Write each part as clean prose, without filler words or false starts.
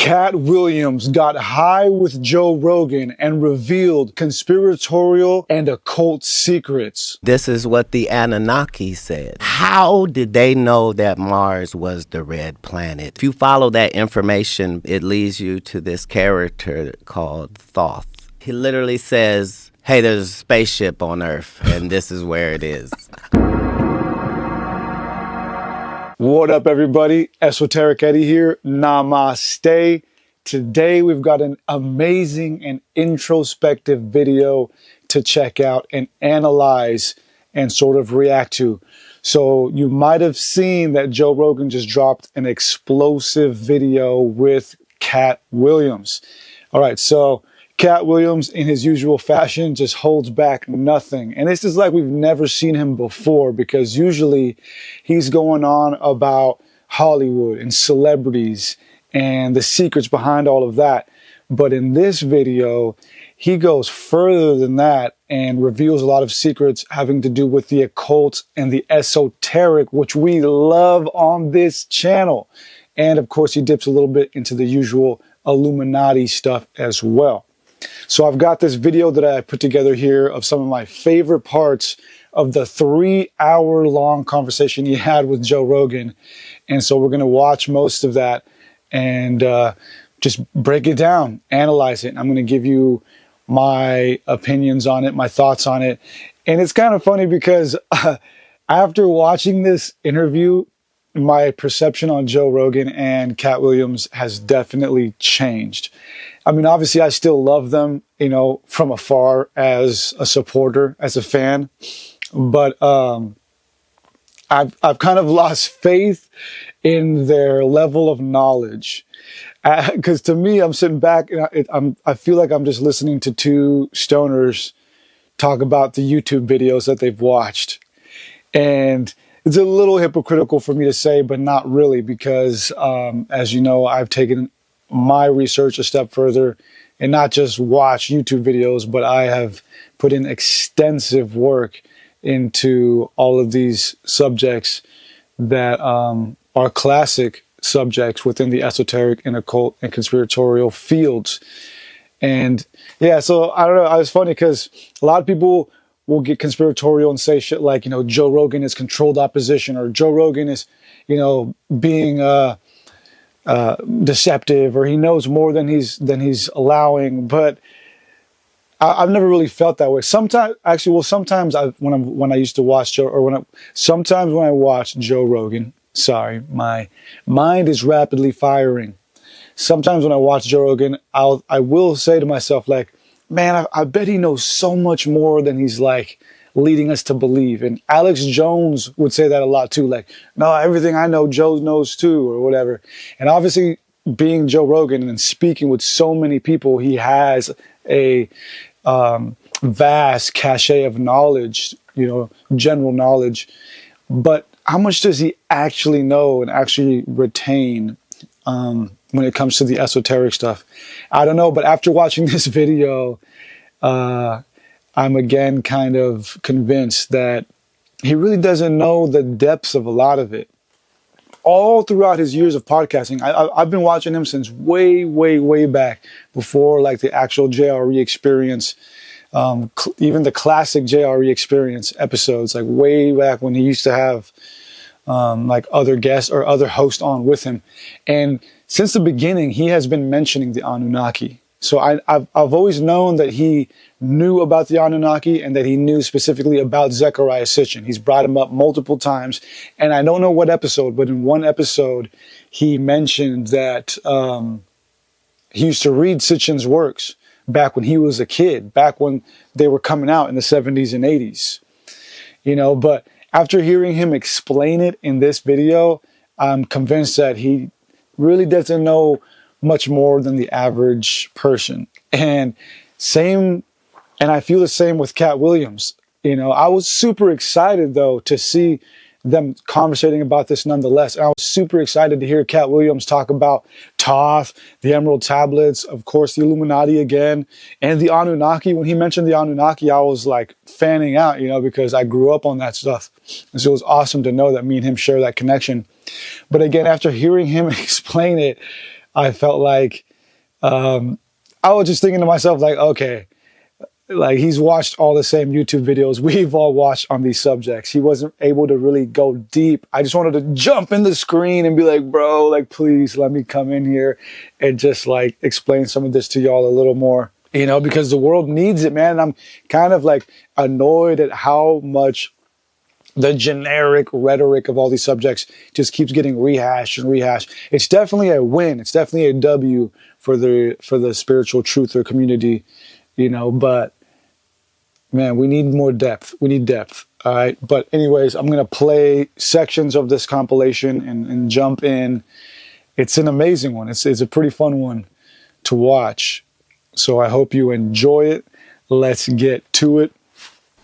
Katt Williams got high with Joe Rogan and revealed conspiratorial and occult secrets. This is what the Anunnaki said. How did they know that Mars was the red planet? If you follow that information, it leads you to this character called Thoth. He literally says, hey, there's a spaceship on Earth, and this is where it is. What up, everybody? Esoteric Eddie here. Namaste. Today, we've got an amazing and introspective video to check out and analyze and sort of react to. So you might have seen that Joe Rogan just dropped an explosive video with Katt Williams. All right, so Katt Williams, in his usual fashion, just holds back nothing. And this is like we've never seen him before, because usually he's going on about Hollywood and celebrities and the secrets behind all of that. But in this video, he goes further than that and reveals a lot of secrets having to do with the occult and the esoteric, which we love on this channel. And of course, he dips a little bit into the usual Illuminati stuff as well. So I've got this video that I put together here of some of my favorite parts of the 3-hour-long conversation he had with Joe Rogan. And so we're going to watch most of that and just break it down, analyze it. I'm going to give you my opinions on it, my thoughts on it. And it's kind of funny because after watching this interview, my perception on Joe Rogan and Katt Williams has definitely changed. I mean, obviously, I still love them, you know, from afar as a supporter, as a fan. But I've kind of lost faith in their level of knowledge. Because to me, I'm sitting back and I feel like I'm just listening to two stoners talk about the YouTube videos that they've watched. And it's a little hypocritical for me to say, but not really, because as you know, I've taken my research a step further and not just watch YouTube videos, but I have put in extensive work into all of these subjects that are classic subjects within the esoteric and occult and conspiratorial fields. And yeah, so I don't know, it's funny because a lot of people will get conspiratorial and say shit like, you know, Joe Rogan is controlled opposition, or Joe Rogan is, you know, being deceptive, or he knows more than he's allowing. But I've never really felt that way. Sometimes, actually, well, sometimes when I used to watch Joe, or sometimes when I watch Joe Rogan, sorry, my mind is rapidly firing. Sometimes when I watch Joe Rogan, I will say to myself, like, man, I bet he knows so much more than he's like leading us to believe. And Alex Jones would say that a lot too. Like, no, everything I know, Joe knows too, or whatever. And obviously, being Joe Rogan and speaking with so many people, he has a vast cachet of knowledge, you know, general knowledge. But how much does he actually know and actually retain when it comes to the esoteric stuff? I don't know, but after watching this video, I'm again kind of convinced that he really doesn't know the depths of a lot of it. All throughout his years of podcasting, I've been watching him since way, way, way back before like the actual JRE experience, even the classic JRE experience episodes, like way back when he used to have like other guests or other hosts on with him. And since the beginning, he has been mentioning the Anunnaki. So I've always known that he knew about the Anunnaki and that he knew specifically about Zecharia Sitchin. He's brought him up multiple times. And I don't know what episode, but in one episode, he mentioned that he used to read Sitchin's works back when he was a kid, back when they were coming out in the 70s and 80s. You know, but after hearing him explain it in this video, I'm convinced that he really doesn't know much more than the average person. And I feel the same with Katt Williams. You know, I was super excited though to see them conversating about this nonetheless. And I was super excited to hear Katt Williams talk about Thoth, the Emerald Tablets, of course, the Illuminati again, and the Anunnaki. When he mentioned the Anunnaki, I was like fanning out, you know, because I grew up on that stuff. And so it was awesome to know that me and him share that connection. But again, after hearing him explain it, I felt like I was just thinking to myself, like, okay, like he's watched all the same YouTube videos we've all watched on these subjects. He wasn't able to really go deep. I just wanted to jump in the screen and be like, bro, like, please let me come in here and just like explain some of this to y'all a little more, you know, because the world needs it, man. And I'm kind of like annoyed at how much the generic rhetoric of all these subjects just keeps getting rehashed and rehashed. It's definitely a win. It's definitely a W for the spiritual truther community, you know, but man, we need more depth. We need depth. All right. But anyways, I'm going to play sections of this compilation and jump in. It's an amazing one. It's a pretty fun one to watch. So I hope you enjoy it. Let's get to it.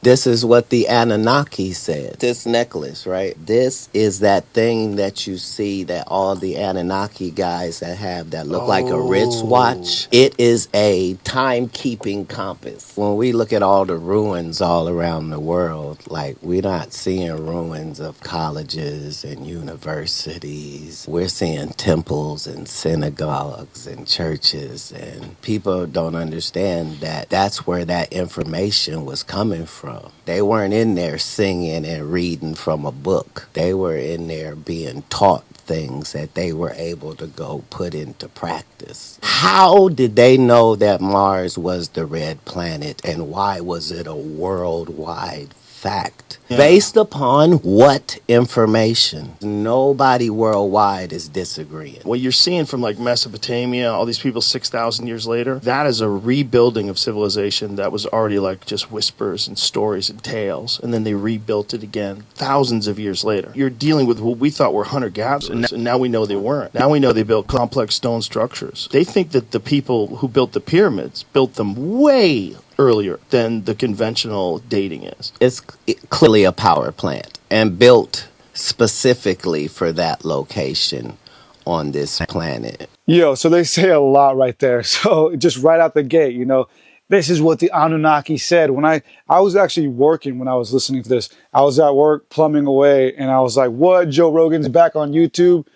This is what the Anunnaki said. This necklace, right? This is that thing that you see that all the Anunnaki guys that have that look like a wristwatch. It is a timekeeping compass. When we look at all the ruins all around the world, like we're not seeing ruins of colleges and universities. We're seeing temples and synagogues and churches, and people don't understand that that's where that information was coming from. They weren't in there singing and reading from a book. They were in there being taught things that they were able to go put into practice. How did they know that Mars was the red planet, and why was it a worldwide fact? Yeah. Based upon what information? Nobody worldwide is disagreeing. What you're seeing from like Mesopotamia, all these people 6,000 years later, that is a rebuilding of civilization that was already like just whispers and stories and tales, and then they rebuilt it again thousands of years later. You're dealing with what we thought were hunter-gatherers, and now we know they weren't. Now we know they built complex stone structures. They think that the people who built the pyramids built them way earlier than the conventional dating is. It's clearly a power plant and built specifically for that location on this planet. Yo, so they say a lot right there. So just right out the gate, you know, this is what the Anunnaki said. When I was actually working when I was listening to this. I was at work plumbing away, and I was like, what? Joe Rogan's back on YouTube?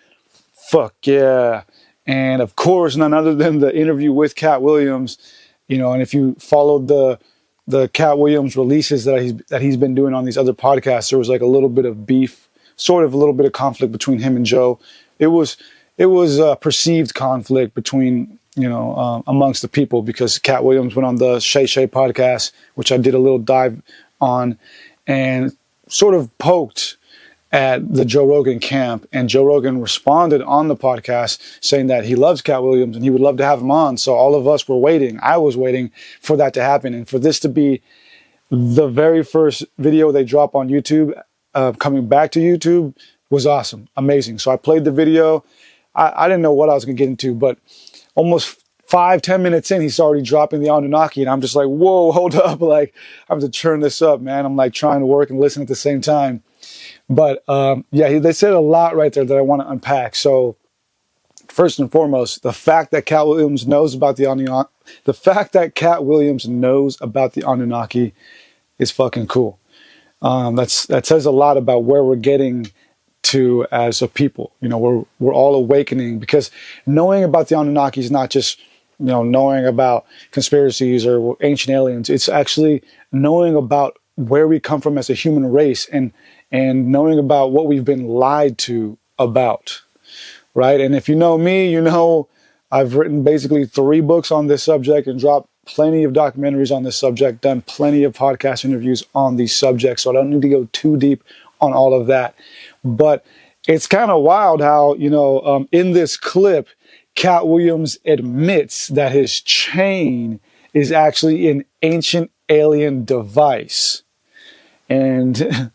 Fuck yeah. And of course, none other than the interview with Katt Williams. You know, and if you followed the Katt Williams releases that he's been doing on these other podcasts, there was like a little bit of beef, sort of a little bit of conflict between him and Joe. It was a perceived conflict between, you know, amongst the people, because Katt Williams went on the Shay Shay podcast, which I did a little dive on, and sort of poked at the Joe Rogan camp, and Joe Rogan responded on the podcast saying that he loves Katt Williams and he would love to have him on. So all of us were waiting. I was waiting for that to happen, and for this to be the very first video they drop on YouTube, coming back to YouTube, was awesome, amazing. So I played the video. I didn't know what I was gonna get into, but almost 5-10 minutes in, he's already dropping the Anunnaki, and I'm just like, whoa, hold up, like I have to turn this up, man. I'm like trying to work and listen at the same time. But yeah, they said a lot right there that I want to unpack. So first and foremost, the fact that Katt Williams knows about the Anunnaki, is fucking cool. That says a lot about where we're getting to as a people. You know, we're all awakening, because knowing about the Anunnaki is not just, you know, knowing about conspiracies or ancient aliens. It's actually knowing about where we come from as a human race, and knowing about what we've been lied to about, right? And if you know me, you know I've written basically 3 books on this subject and dropped plenty of documentaries on this subject, done plenty of podcast interviews on these subjects, so I don't need to go too deep on all of that. But it's kind of wild how, you know, in this clip, Katt Williams admits that his chain is actually an ancient alien device. And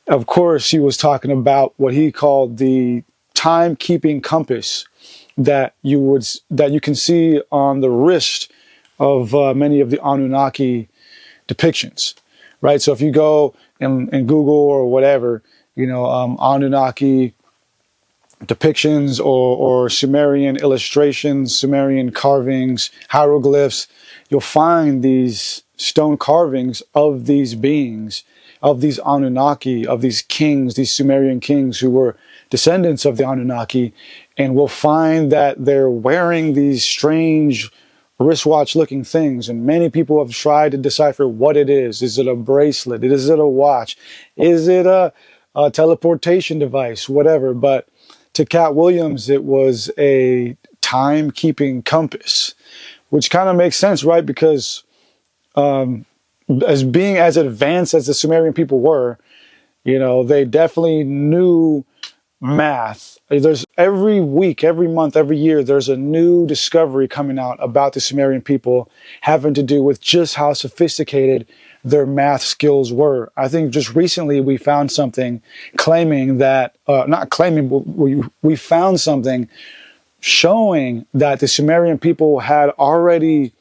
of course, he was talking about what he called the timekeeping compass that you can see on the wrist of many of the Anunnaki depictions, right? So if you go and Google or whatever, you know, Anunnaki depictions or Sumerian illustrations, Sumerian carvings, hieroglyphs, you'll find these stone carvings of these beings, of these Anunnaki, of these kings, these Sumerian kings who were descendants of the Anunnaki, and we'll find that they're wearing these strange wristwatch looking things, and many people have tried to decipher what it is. Is it a bracelet? Is it a watch? Is it a teleportation device? Whatever. But to Katt Williams, it was a timekeeping compass, which kind of makes sense, right? Because as being as advanced as the Sumerian people were, you know, they definitely knew math. There's every week, every month, every year, there's a new discovery coming out about the Sumerian people having to do with just how sophisticated their math skills were. I think just recently we found something claiming that, not claiming, but we found something showing that the Sumerian people had already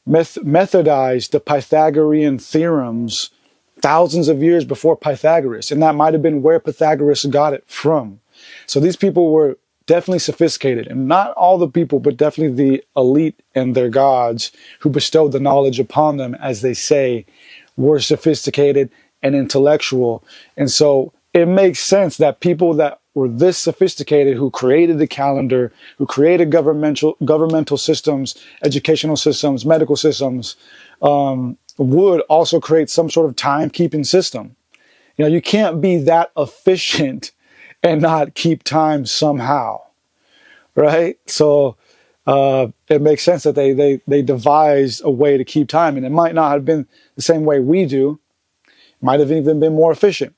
methodized the Pythagorean theorems thousands of years before Pythagoras, and that might have been where Pythagoras got it from. So these people were definitely sophisticated, and not all the people, but definitely the elite and their gods who bestowed the knowledge upon them, as they say, were sophisticated and intellectual. And so it makes sense that people that were this sophisticated, who created the calendar, who created governmental systems, educational systems, medical systems, would also create some sort of timekeeping system. You know, you can't be that efficient and not keep time somehow, right? So it makes sense that they devised a way to keep time, and it might not have been the same way we do. It might have even been more efficient.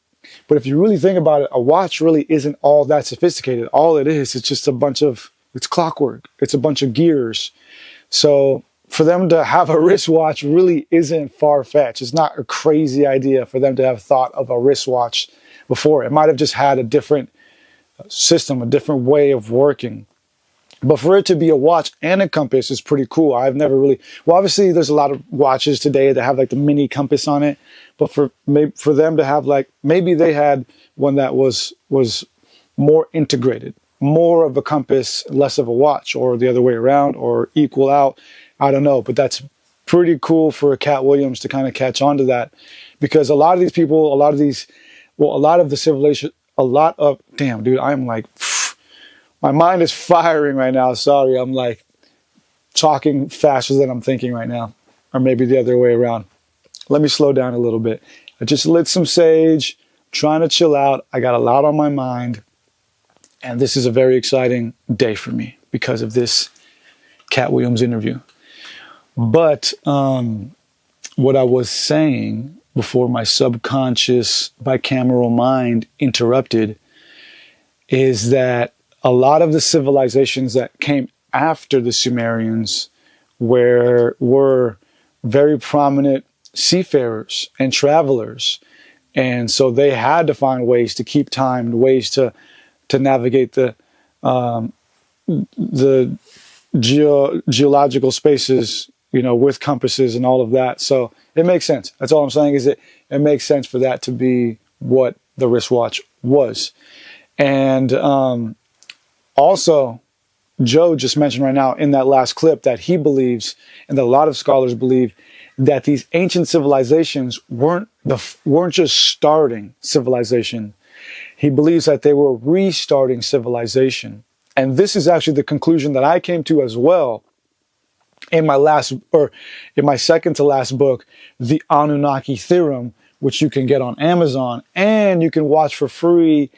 But if you really think about it, a watch really isn't all that sophisticated. All it is, it's just it's clockwork. It's a bunch of gears. So for them to have a wristwatch really isn't far-fetched. It's not a crazy idea for them to have thought of a wristwatch before. It might have just had a different system, a different way of working. But for it to be a watch and a compass is pretty cool. I've never really, well, obviously there's a lot of watches today that have like the mini compass on it, but for them to have like, maybe they had one that was more integrated, more of a compass, less of a watch, or the other way around, or equal out. I don't know, but that's pretty cool for Katt Williams to kind of catch on to that, because a lot of these people, a lot of the civilization, damn, dude, I'm like, my mind is firing right now. Sorry, I'm like talking faster than I'm thinking right now, or maybe the other way around. Let me slow down a little bit. I just lit some sage, trying to chill out. I got a lot on my mind, and this is a very exciting day for me because of this Katt Williams interview. But what I was saying before my subconscious bicameral mind interrupted is that a lot of the civilizations that came after the Sumerians were very prominent seafarers and travelers. And so they had to find ways to keep time, ways to navigate the geological spaces, you know, with compasses and all of that. So it makes sense. That's all I'm saying, is it makes sense for that to be what the wristwatch was. And also, Joe just mentioned right now in that last clip that he believes, and that a lot of scholars believe, that these ancient civilizations weren't just starting civilization. He believes that they were restarting civilization. And this is actually the conclusion that I came to as well in my second to last book, The Anunnaki Theorem, which you can get on Amazon and you can watch for free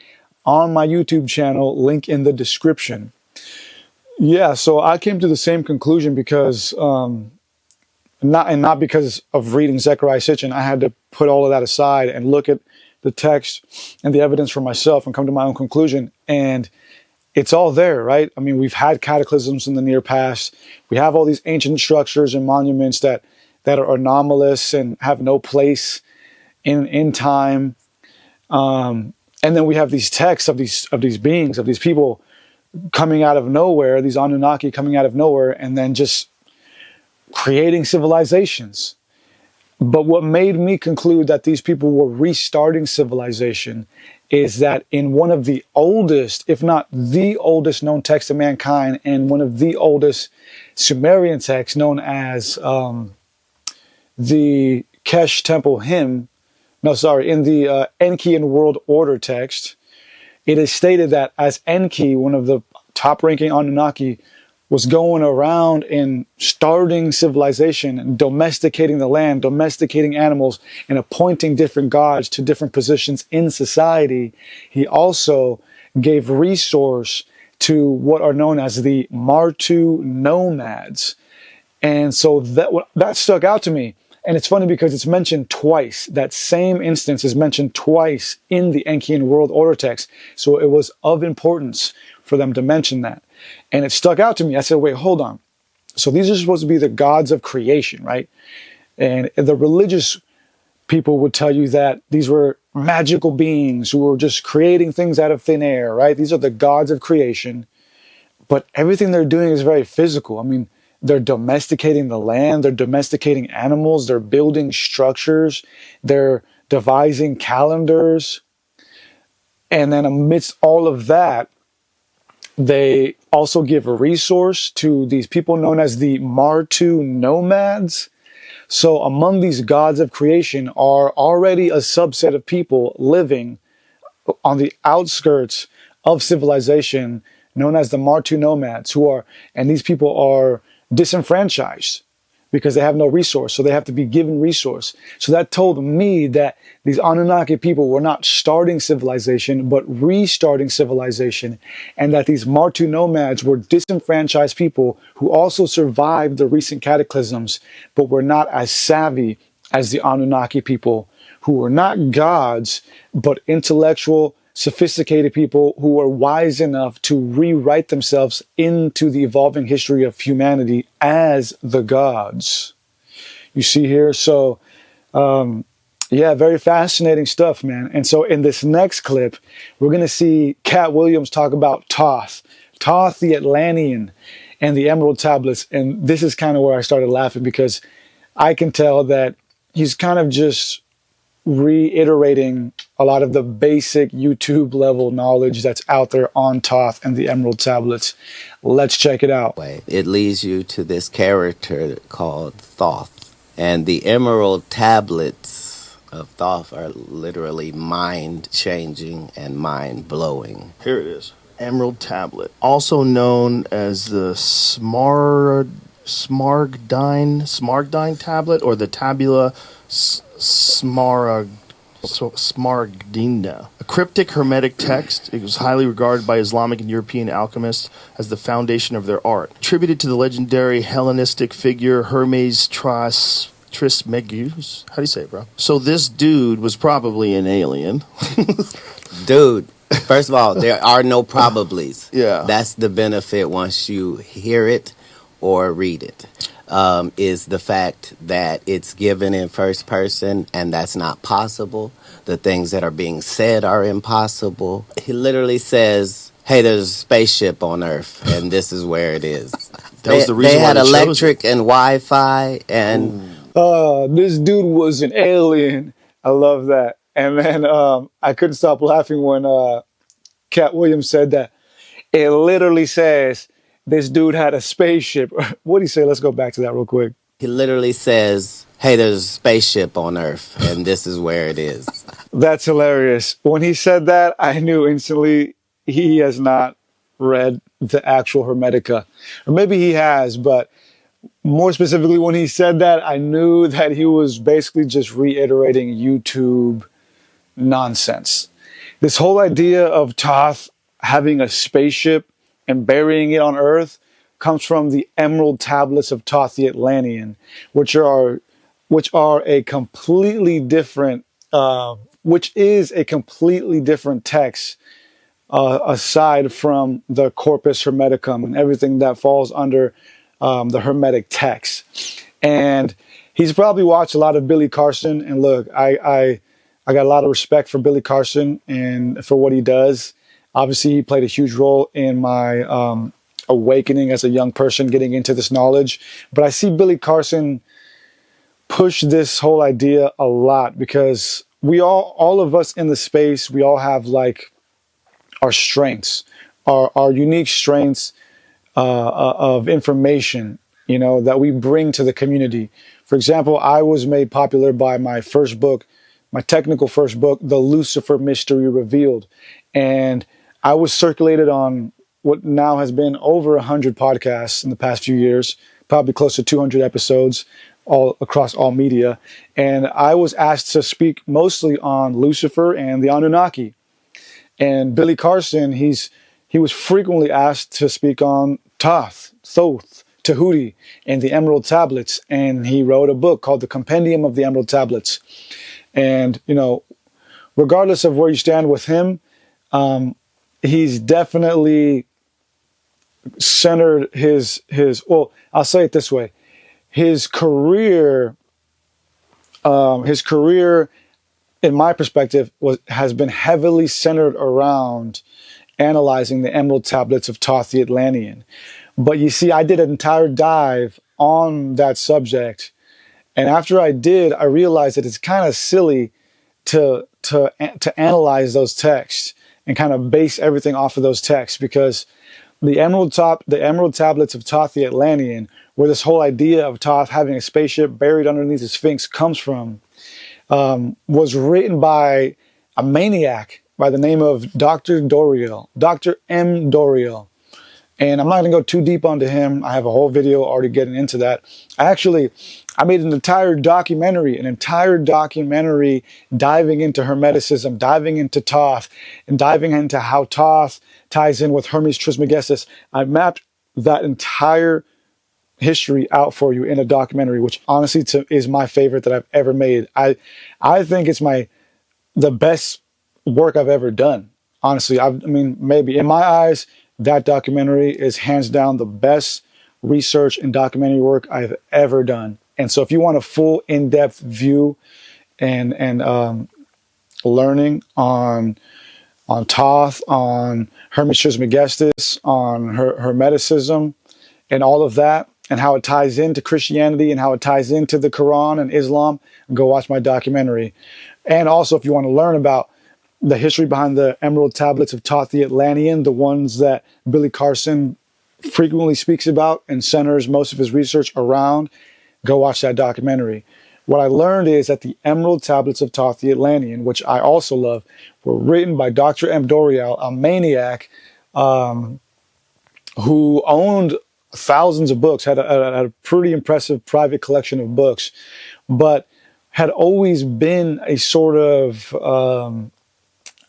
on my YouTube channel, link in the description. Yeah, so I came to the same conclusion because, not because of reading Zecharia Sitchin. I had to put all of that aside and look at the text and the evidence for myself and come to my own conclusion. And it's all there, right? I mean, we've had cataclysms in the near past. We have all these ancient structures and monuments that are anomalous and have no place in time. And then we have these texts of these beings, of these people coming out of nowhere, these Anunnaki coming out of nowhere, and then just creating civilizations. But what made me conclude that these people were restarting civilization is that in one of the oldest, if not the oldest known text of mankind, and one of the oldest Sumerian texts known as the Kesh Temple Hymn, no, sorry, in the Enkian World Order text, it is stated that as Enki, one of the top-ranking Anunnaki, was going around and starting civilization and domesticating the land, domesticating animals, and appointing different gods to different positions in society, he also gave resource to what are known as the Martu nomads. And so that stuck out to me. And it's funny because it's mentioned twice. That same instance is mentioned twice in the Enkian World Order text. So it was of importance for them to mention that. And it stuck out to me. I said, wait, hold on. So these are supposed to be the gods of creation, right? And the religious people would tell you that these were magical beings who were just creating things out of thin air, right? These are the gods of creation. But everything they're doing is very physical. I mean, they're domesticating the land, they're domesticating animals, they're building structures, they're devising calendars. And then amidst all of that, they also give a resource to these people known as the Martu nomads. So among these gods of creation are already a subset of people living on the outskirts of civilization known as the Martu nomads and these people are disenfranchised because they have no resource. So they have to be given resource. So that told me that these Anunnaki people were not starting civilization, but restarting civilization. And that these Martu nomads were disenfranchised people who also survived the recent cataclysms, but were not as savvy as the Anunnaki people, who were not gods, but intellectual, sophisticated people who were wise enough to rewrite themselves into the evolving history of humanity as the gods. You see here? So, yeah, very fascinating stuff, man. And so in this next clip, we're going to see Katt Williams talk about Thoth the Atlantean, and the Emerald Tablets. And this is kind of where I started laughing because I can tell that he's kind of just reiterating a lot of the basic YouTube level knowledge that's out there on Thoth and the Emerald Tablets. Let's check it out. It leads you to this character called Thoth. And the Emerald Tablets of Thoth are literally mind-changing and mind-blowing. Here it is. Emerald Tablet. Also known as the Smaragdine Tablet or the Tabula Smaragdina. A cryptic hermetic text. It was highly regarded by Islamic and European alchemists as the foundation of their art. Attributed to the legendary Hellenistic figure Hermes Trismegistus. How do you say it, bro? So this dude was probably an alien. Dude, first of all, there are no probablys. Yeah. That's the benefit once you hear it or read it. Is the fact that it's given in first person, and that's not possible. The things that are being said are impossible. He literally says, hey, there's a spaceship on Earth, and this is where it is. That was the reason they why had they chose electric and Wi-Fi, and this dude was an alien. I love that. And then I couldn't stop laughing when Katt Williams said that. It literally says, this dude had a spaceship. What did he say? Let's go back to that real quick. he literally says, hey, there's a spaceship on Earth, and this is where it is. That's hilarious. When he said that, I knew instantly he has not read the actual Hermetica. Or maybe he has, but more specifically, when he said that, I knew that he was basically just reiterating YouTube nonsense. This whole idea of Thoth having a spaceship and burying it on Earth comes from the Emerald Tablets of Thoth the Atlantean, which is a completely different text aside from the Corpus Hermeticum and everything that falls under the Hermetic text. And he's probably watched a lot of Billy Carson. And look, I got a lot of respect for Billy Carson and for what he does. Obviously, he played a huge role in my awakening as a young person, getting into this knowledge. But I see Billy Carson push this whole idea a lot because all of us in the space, we all have like our strengths, our unique strengths of information, that we bring to the community. For example, I was made popular by my first book, my technical first book, The Lucifer Mystery Revealed. And I was circulated on what now has been over 100 podcasts in the past few years, probably close to 200 episodes all across all media. And I was asked to speak mostly on Lucifer and the Anunnaki. And Billy Carson, he was frequently asked to speak on Thoth, Tahuti, and the Emerald Tablets. And he wrote a book called The Compendium of the Emerald Tablets. And, you know, regardless of where you stand with him, he's definitely centered his, well, I'll say it this way. His career, in my perspective, has been heavily centered around analyzing the Emerald Tablets of Thoth the Atlantean. But you see, I did an entire dive on that subject. And after I did, I realized that it's kind of silly to analyze those texts and kind of base everything off of those texts, because the Emerald Tablets of Thoth the Atlantean, where this whole idea of Thoth having a spaceship buried underneath the Sphinx comes from, was written by a maniac by the name of Dr. M. Doriel. And I'm not going to go too deep onto him. I have a whole video already getting into that. I made an entire documentary diving into Hermeticism, diving into Thoth, and diving into how Thoth ties in with Hermes Trismegistus. I mapped that entire history out for you in a documentary, which honestly is my favorite that I've ever made. I think it's the best work I've ever done. Honestly, I mean, maybe in my eyes, that documentary is hands down the best research and documentary work I've ever done. And so if you want a full in-depth view and learning on Thoth, on Hermes Trismegistus, on Hermeticism, and all of that, and how it ties into Christianity and how it ties into the Quran and Islam, go watch my documentary. And also, if you want to learn about the history behind the Emerald Tablets of Thoth the Atlantean, the ones that Billy Carson frequently speaks about and centers most of his research around, go watch that documentary. What I learned is that the Emerald Tablets of Thoth the Atlantean, which I also love, were written by Dr. M. Doriel, a maniac who owned thousands of books, had a pretty impressive private collection of books, but had always been a sort of,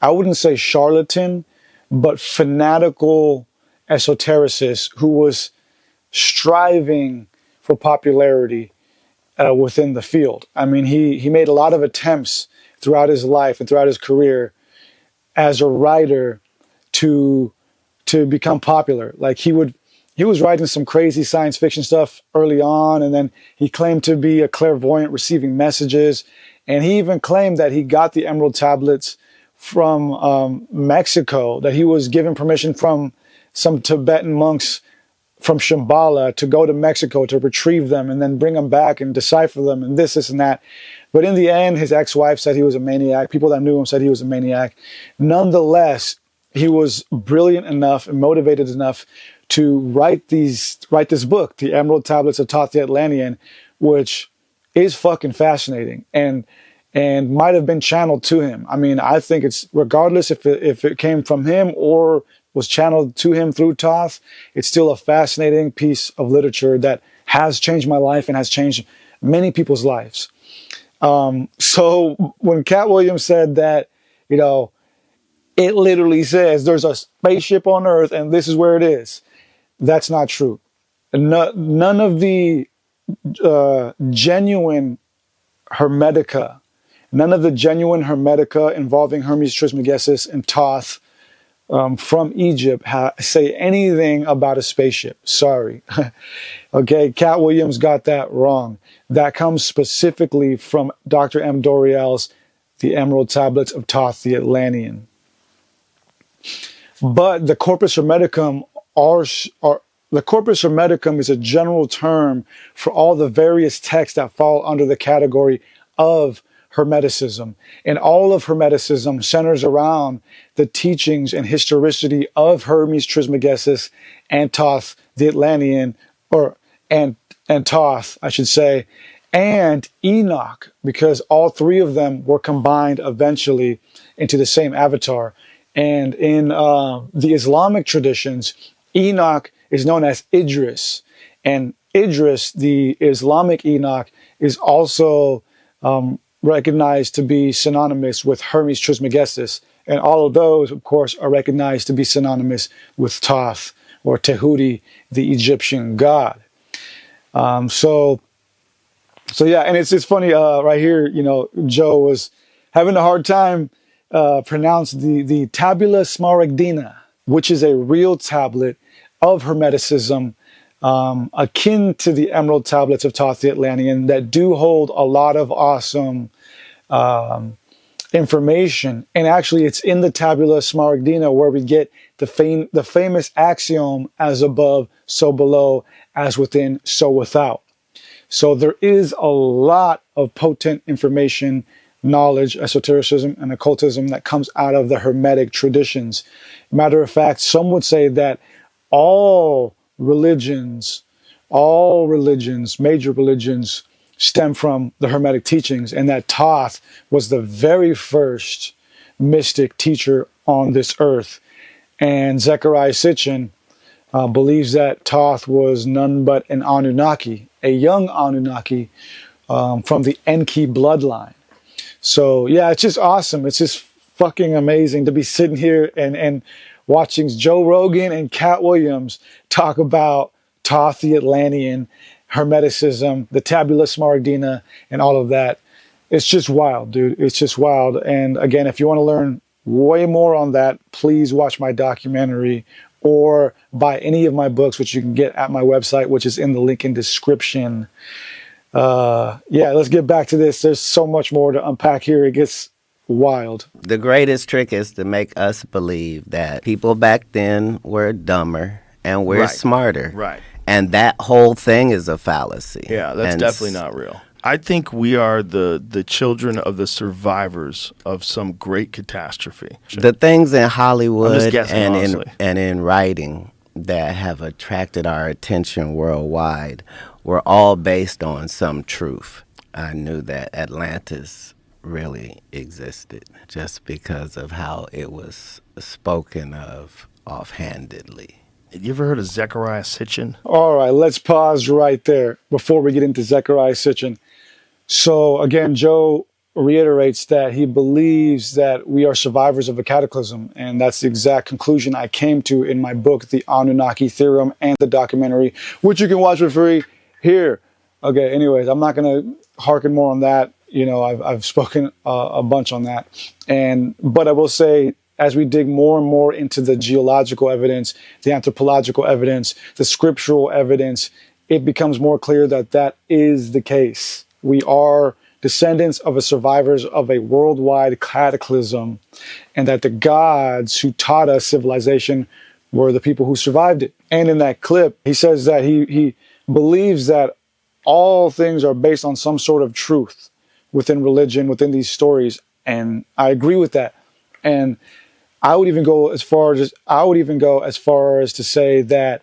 I wouldn't say charlatan, but fanatical esotericist who was striving for popularity within the field. I mean, he made a lot of attempts throughout his life and throughout his career as a writer to become popular. Like he was writing some crazy science fiction stuff early on, and then he claimed to be a clairvoyant receiving messages. And he even claimed that he got the Emerald Tablets from Mexico, that he was given permission from some Tibetan monks from Shambhala to go to Mexico to retrieve them and then bring them back and decipher them and this and that. But in the end, his ex-wife said he was a maniac. People that knew him said he was a maniac. Nonetheless, he was brilliant enough and motivated enough to write this book, The Emerald Tablets of Thoth the Atlantean, which is fucking fascinating and might have been channeled to him. I mean, I think it's, regardless if it came from him or was channeled to him through Thoth, it's still a fascinating piece of literature that has changed my life and has changed many people's lives. So when Katt Williams said that, you know, it literally says there's a spaceship on Earth and this is where it is, that's not true. None of the genuine Hermetica involving Hermes Trismegistus and Thoth from Egypt say anything about a spaceship. Sorry. Okay, Katt Williams got that wrong. That comes specifically from Dr. M. Doriel's The Emerald Tablets of Thoth the Atlantean. But the Corpus Hermeticum the Corpus Hermeticum is a general term for all the various texts that fall under the category of Hermeticism. And all of Hermeticism centers around the teachings and historicity of Hermes Trismegistus and Thoth the Atlantean, and Thoth, I should say, and Enoch, because all three of them were combined eventually into the same avatar. And in the Islamic traditions, Enoch is known as Idris. And Idris, the Islamic Enoch, is also recognized to be synonymous with Hermes Trismegistus. And all of those, of course, are recognized to be synonymous with Thoth or Tehuti, the Egyptian god. So yeah, and it's funny right here. You know, Joe was having a hard time pronounce the Tabula Smaragdina, which is a real tablet of Hermeticism, akin to the Emerald Tablets of Thoth the Atlantean, that do hold a lot of awesome information. And actually, it's in the Tabula Smaragdina where we get the famous axiom, as above, so below, as within, so without. So there is a lot of potent information, knowledge, esotericism, and occultism that comes out of the Hermetic traditions. Matter of fact, some would say that all religions, major religions, stem from the Hermetic teachings, and that Thoth was the very first mystic teacher on this earth. And Zecharia Sitchin believes that Thoth was none but an Anunnaki, a young Anunnaki from the Enki bloodline. So yeah, it's just awesome. It's just fucking amazing to be sitting here and watching Joe Rogan and Katt Williams talk about Thoth the Atlantean, Hermeticism, the Tabula Smaragdina, and all of that. It's just wild, dude. It's just wild. And again, if you want to learn way more on that, please watch my documentary or buy any of my books, which you can get at my website, which is in the link in description. Yeah, let's get back to this. There's so much more to unpack here. It gets wild. The greatest trick is to make us believe that people back then were dumber and we're smarter. Right. And that whole thing is a fallacy. Yeah, that's definitely not real. I think we are the children of the survivors of some great catastrophe. The things in Hollywood guessing, and in writing that have attracted our attention worldwide were all based on some truth. I knew that Atlantis really existed just because of how it was spoken of offhandedly. You ever heard of Zecharia Sitchin? All right, let's pause right there before we get into Zecharia Sitchin. So again, Joe reiterates that he believes that we are survivors of a cataclysm, and that's the exact conclusion I came to in my book, The Anunnaki Theorem, and the documentary, which you can watch for free here. Okay, anyways, I'm not going to harken more on that. You know, I've spoken a bunch on that, but I will say, as we dig more and more into the geological evidence, the anthropological evidence, the scriptural evidence, it becomes more clear that that is the case. We are descendants of survivors of a worldwide cataclysm, and that the gods who taught us civilization were the people who survived it. And in that clip, he says that he believes that all things are based on some sort of truth within religion, within these stories. And I agree with that. And I would even go as far as to say that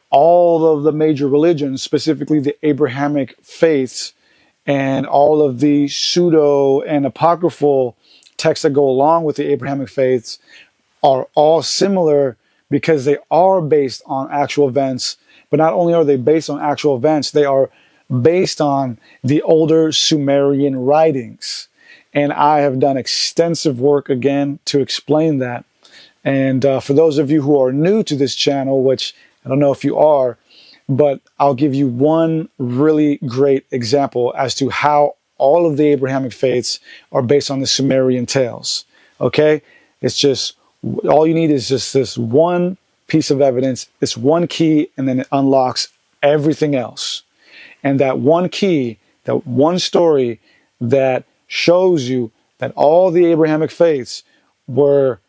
all of the major religions, specifically the Abrahamic faiths, and all of the pseudo and apocryphal texts that go along with the Abrahamic faiths are all similar because they are based on actual events. But not only are they based on actual events, they are based on the older Sumerian writings. And I have done extensive work, again, to explain that. And for those of you who are new to this channel, which I don't know if you are, but I'll give you one really great example as to how all of the Abrahamic faiths are based on the Sumerian tales. Okay? It's just, all you need is just this one piece of evidence, this one key, and then it unlocks everything else. And that one key, that one story that shows you that all the Abrahamic faiths are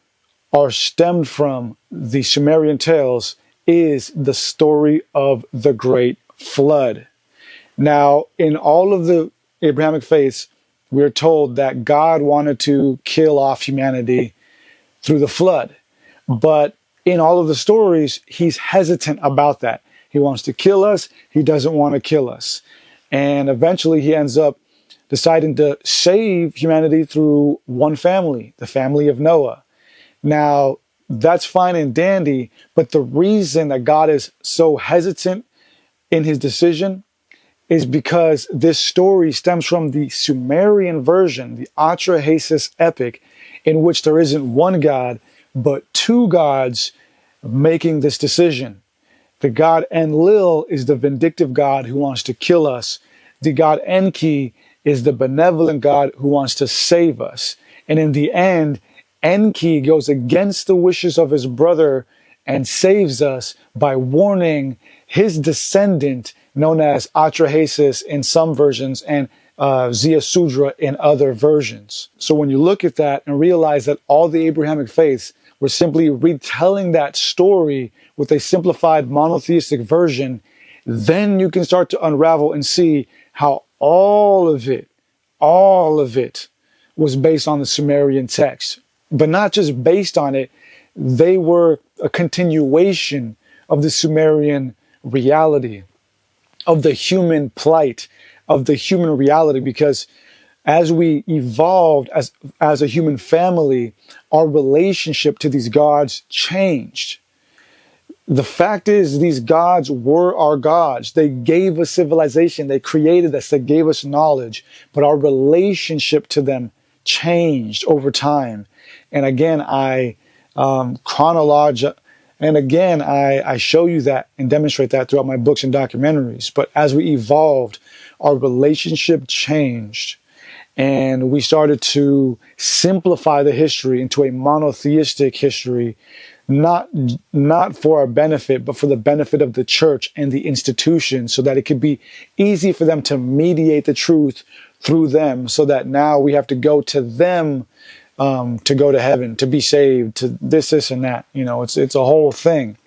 stemmed from the Sumerian tales is the story of the Great Flood. Now, in all of the Abrahamic faiths, we're told that God wanted to kill off humanity through the flood. But in all of the stories, he's hesitant about that. He wants to kill us. He doesn't want to kill us. And eventually he ends up deciding to save humanity through one family, the family of Noah. Now, that's fine and dandy, but the reason that God is so hesitant in his decision is because this story stems from the Sumerian version, the Atrahasis epic, in which there isn't one God, but two gods making this decision. The god Enlil is the vindictive god who wants to kill us. The god Enki is the benevolent god who wants to save us. And in the end, Enki goes against the wishes of his brother and saves us by warning his descendant, known as Atrahasis in some versions and Ziusudra in other versions. So when you look at that and realize that all the Abrahamic faiths were simply retelling that story with a simplified monotheistic version, then you can start to unravel and see how all of it was based on the Sumerian text. But not just based on it, they were a continuation of the Sumerian reality, of the human plight, of the human reality, because as we evolved as a human family, our relationship to these gods changed. The fact is, these gods were our gods. They gave us civilization. They created us. They gave us knowledge. But our relationship to them changed over time. And again, I show you that and demonstrate that throughout my books and documentaries. But as we evolved, our relationship changed. And we started to simplify the history into a monotheistic history, not for our benefit, but for the benefit of the church and the institution, so that it could be easy for them to mediate the truth through them, so that now we have to go to them to go to heaven, to be saved, to this and that. You know, it's a whole thing.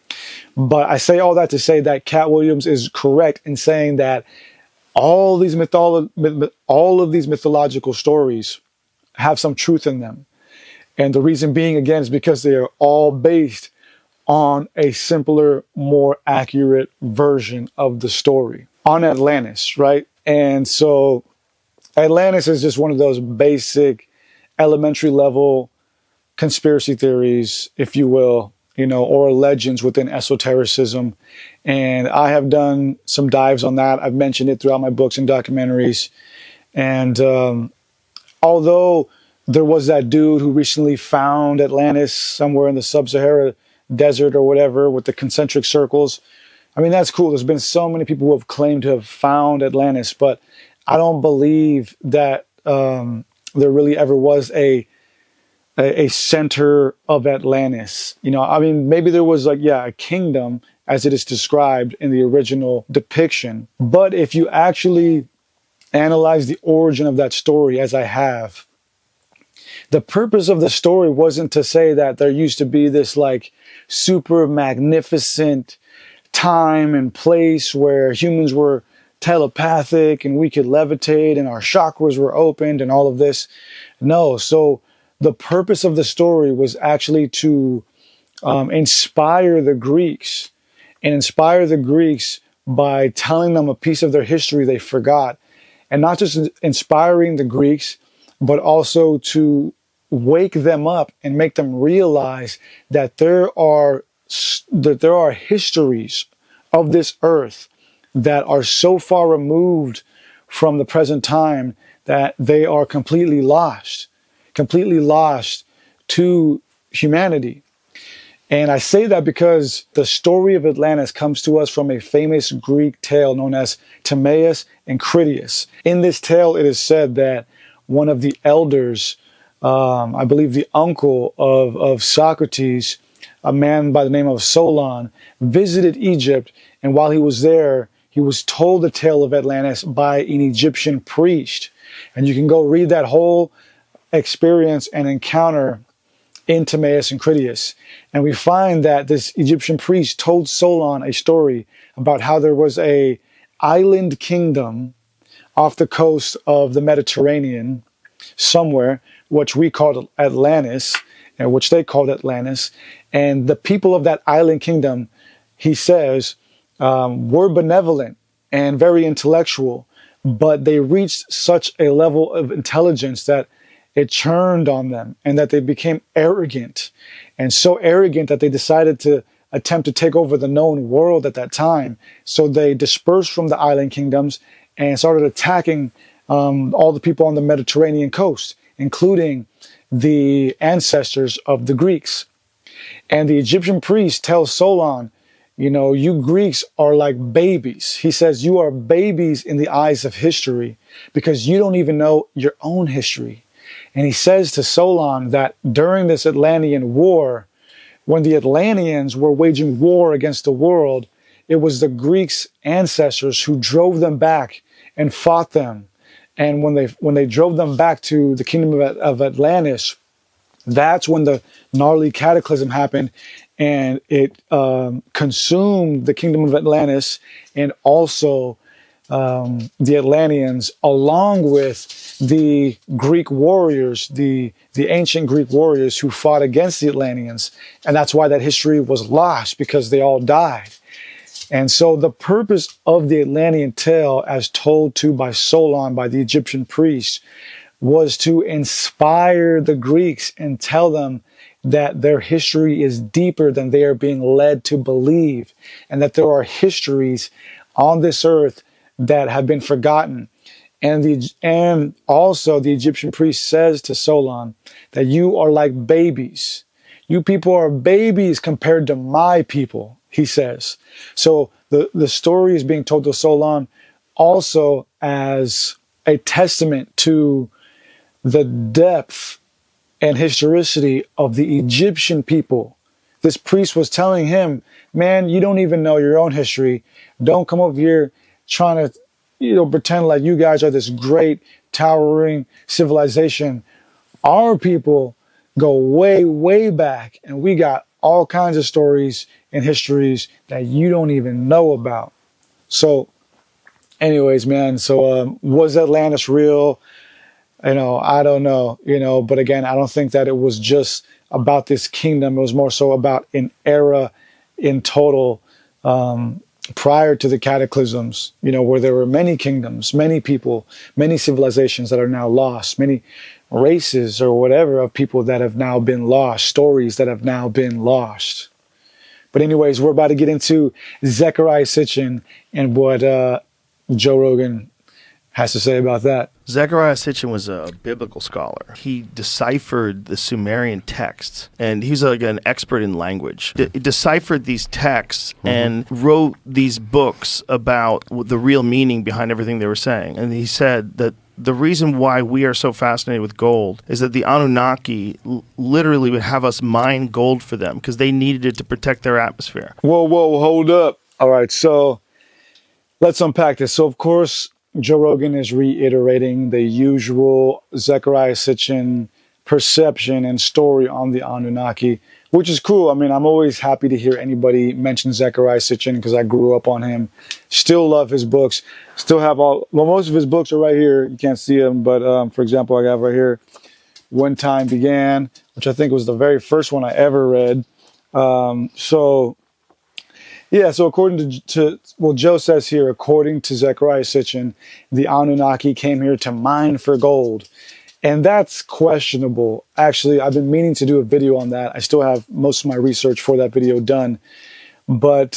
But I say all that to say that Katt Williams is correct in saying that all of these mythological stories have some truth in them. And the reason being, again, is because they are all based on a simpler, more accurate version of the story on Atlantis, right? And so Atlantis is just one of those basic elementary level conspiracy theories, if you will, you know, or legends within esotericism. And I have done some dives on that. I've mentioned it throughout my books and documentaries. And although there was that dude who recently found Atlantis somewhere in the sub-Sahara desert or whatever with the concentric circles, I mean, that's cool. There's been so many people who have claimed to have found Atlantis, but I don't believe that there really ever was a center of Atlantis. You know, I mean, maybe there was a kingdom as it is described in the original depiction. But if you actually analyze the origin of that story, as I have, the purpose of the story wasn't to say that there used to be this super magnificent time and place where humans were telepathic and we could levitate and our chakras were opened and all of this. No. So the purpose of the story was actually to inspire the Greeks, and inspire the Greeks by telling them a piece of their history they forgot. And not just inspiring the Greeks, but also to wake them up and make them realize that there are histories of this earth that are so far removed from the present time that they are completely lost to humanity. And I say that because the story of Atlantis comes to us from a famous Greek tale known as Timaeus and Critias. In this tale, it is said that one of the elders, I believe the uncle of Socrates, a man by the name of Solon, visited Egypt, and while he was there, he was told the tale of Atlantis by an Egyptian priest. And you can go read that whole experience and encounter in Timaeus and Critias. And we find that this Egyptian priest told Solon a story about how there was a island kingdom off the coast of the Mediterranean somewhere, which we called Atlantis, and which they called Atlantis. And the people of that island kingdom, he says, were benevolent and very intellectual, but they reached such a level of intelligence that it churned on them, and that they became arrogant, and so arrogant that they decided to attempt to take over the known world at that time. So they dispersed from the island kingdoms and started attacking all the people on the Mediterranean coast, including the ancestors of the Greeks. And the Egyptian priest tells Solon, you know, you Greeks are like babies. He says, you are babies in the eyes of history because you don't even know your own history. And he says to Solon that during this Atlantean war, when the Atlanteans were waging war against the world, it was the Greeks' ancestors who drove them back and fought them. And when they drove them back to the kingdom of Atlantis, that's when the gnarly cataclysm happened, and it consumed the kingdom of Atlantis and also the Atlanteans, along with the Greek warriors, the ancient Greek warriors who fought against the Atlanteans. And that's why that history was lost, because they all died. And so the purpose of the Atlantean tale, as told to by Solon, by the Egyptian priest, was to inspire the Greeks and tell them that their history is deeper than they are being led to believe, and that there are histories on this earth that have been forgotten. And also the Egyptian priest says to Solon that you are like babies. You people are babies compared to my people, he says. So the story is being told to Solon also as a testament to the depth and historicity of the Egyptian people. This priest was telling him, man, you don't even know your own history. Don't come over here trying to, pretend like you guys are this great, towering civilization. Our people go way, way back, and we got all kinds of stories and histories that you don't even know about. So anyways, man, so was Atlantis real? I don't know, but again, I don't think that it was just about this kingdom. It was more so about an era in total, prior to the cataclysms, where there were many kingdoms, many people, many civilizations that are now lost, many races or whatever of people that have now been lost, stories that have now been lost. But anyways, we're about to get into Zecharia Sitchin and what Joe Rogan has to say about that. Zecharia Sitchin was a biblical scholar. He deciphered the Sumerian texts, and he was like an expert in language. He deciphered these texts and wrote these books about the real meaning behind everything they were saying. And he said that the reason why we are so fascinated with gold is that the Anunnaki literally would have us mine gold for them because they needed it to protect their atmosphere. Whoa, hold up. All right, so let's unpack this. So, of course, Joe Rogan is reiterating the usual Zecharia Sitchin perception and story on the Anunnaki, which is cool. I mean, I'm always happy to hear anybody mention Zecharia Sitchin because I grew up on him. Still love his books. Still have most of his books are right here. You can't see them, but for example, I have right here, When Time Began, which I think was the very first one I ever read. So according to Joe says here, according to Zecharia Sitchin, the Anunnaki came here to mine for gold. And that's questionable. Actually, I've been meaning to do a video on that. I still have most of my research for that video done. But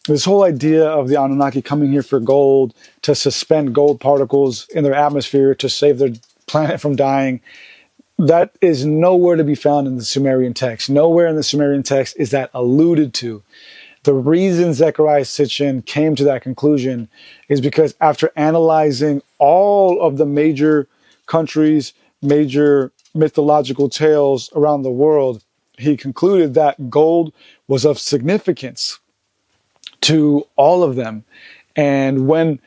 this whole idea of the Anunnaki coming here for gold, to suspend gold particles in their atmosphere to save their planet from dying, that is nowhere to be found in the Sumerian text. Nowhere in the Sumerian text is that alluded to. The reason Zecharia Sitchin came to that conclusion is because after analyzing all of the major countries, major mythological tales around the world, he concluded that gold was of significance to all of them. And when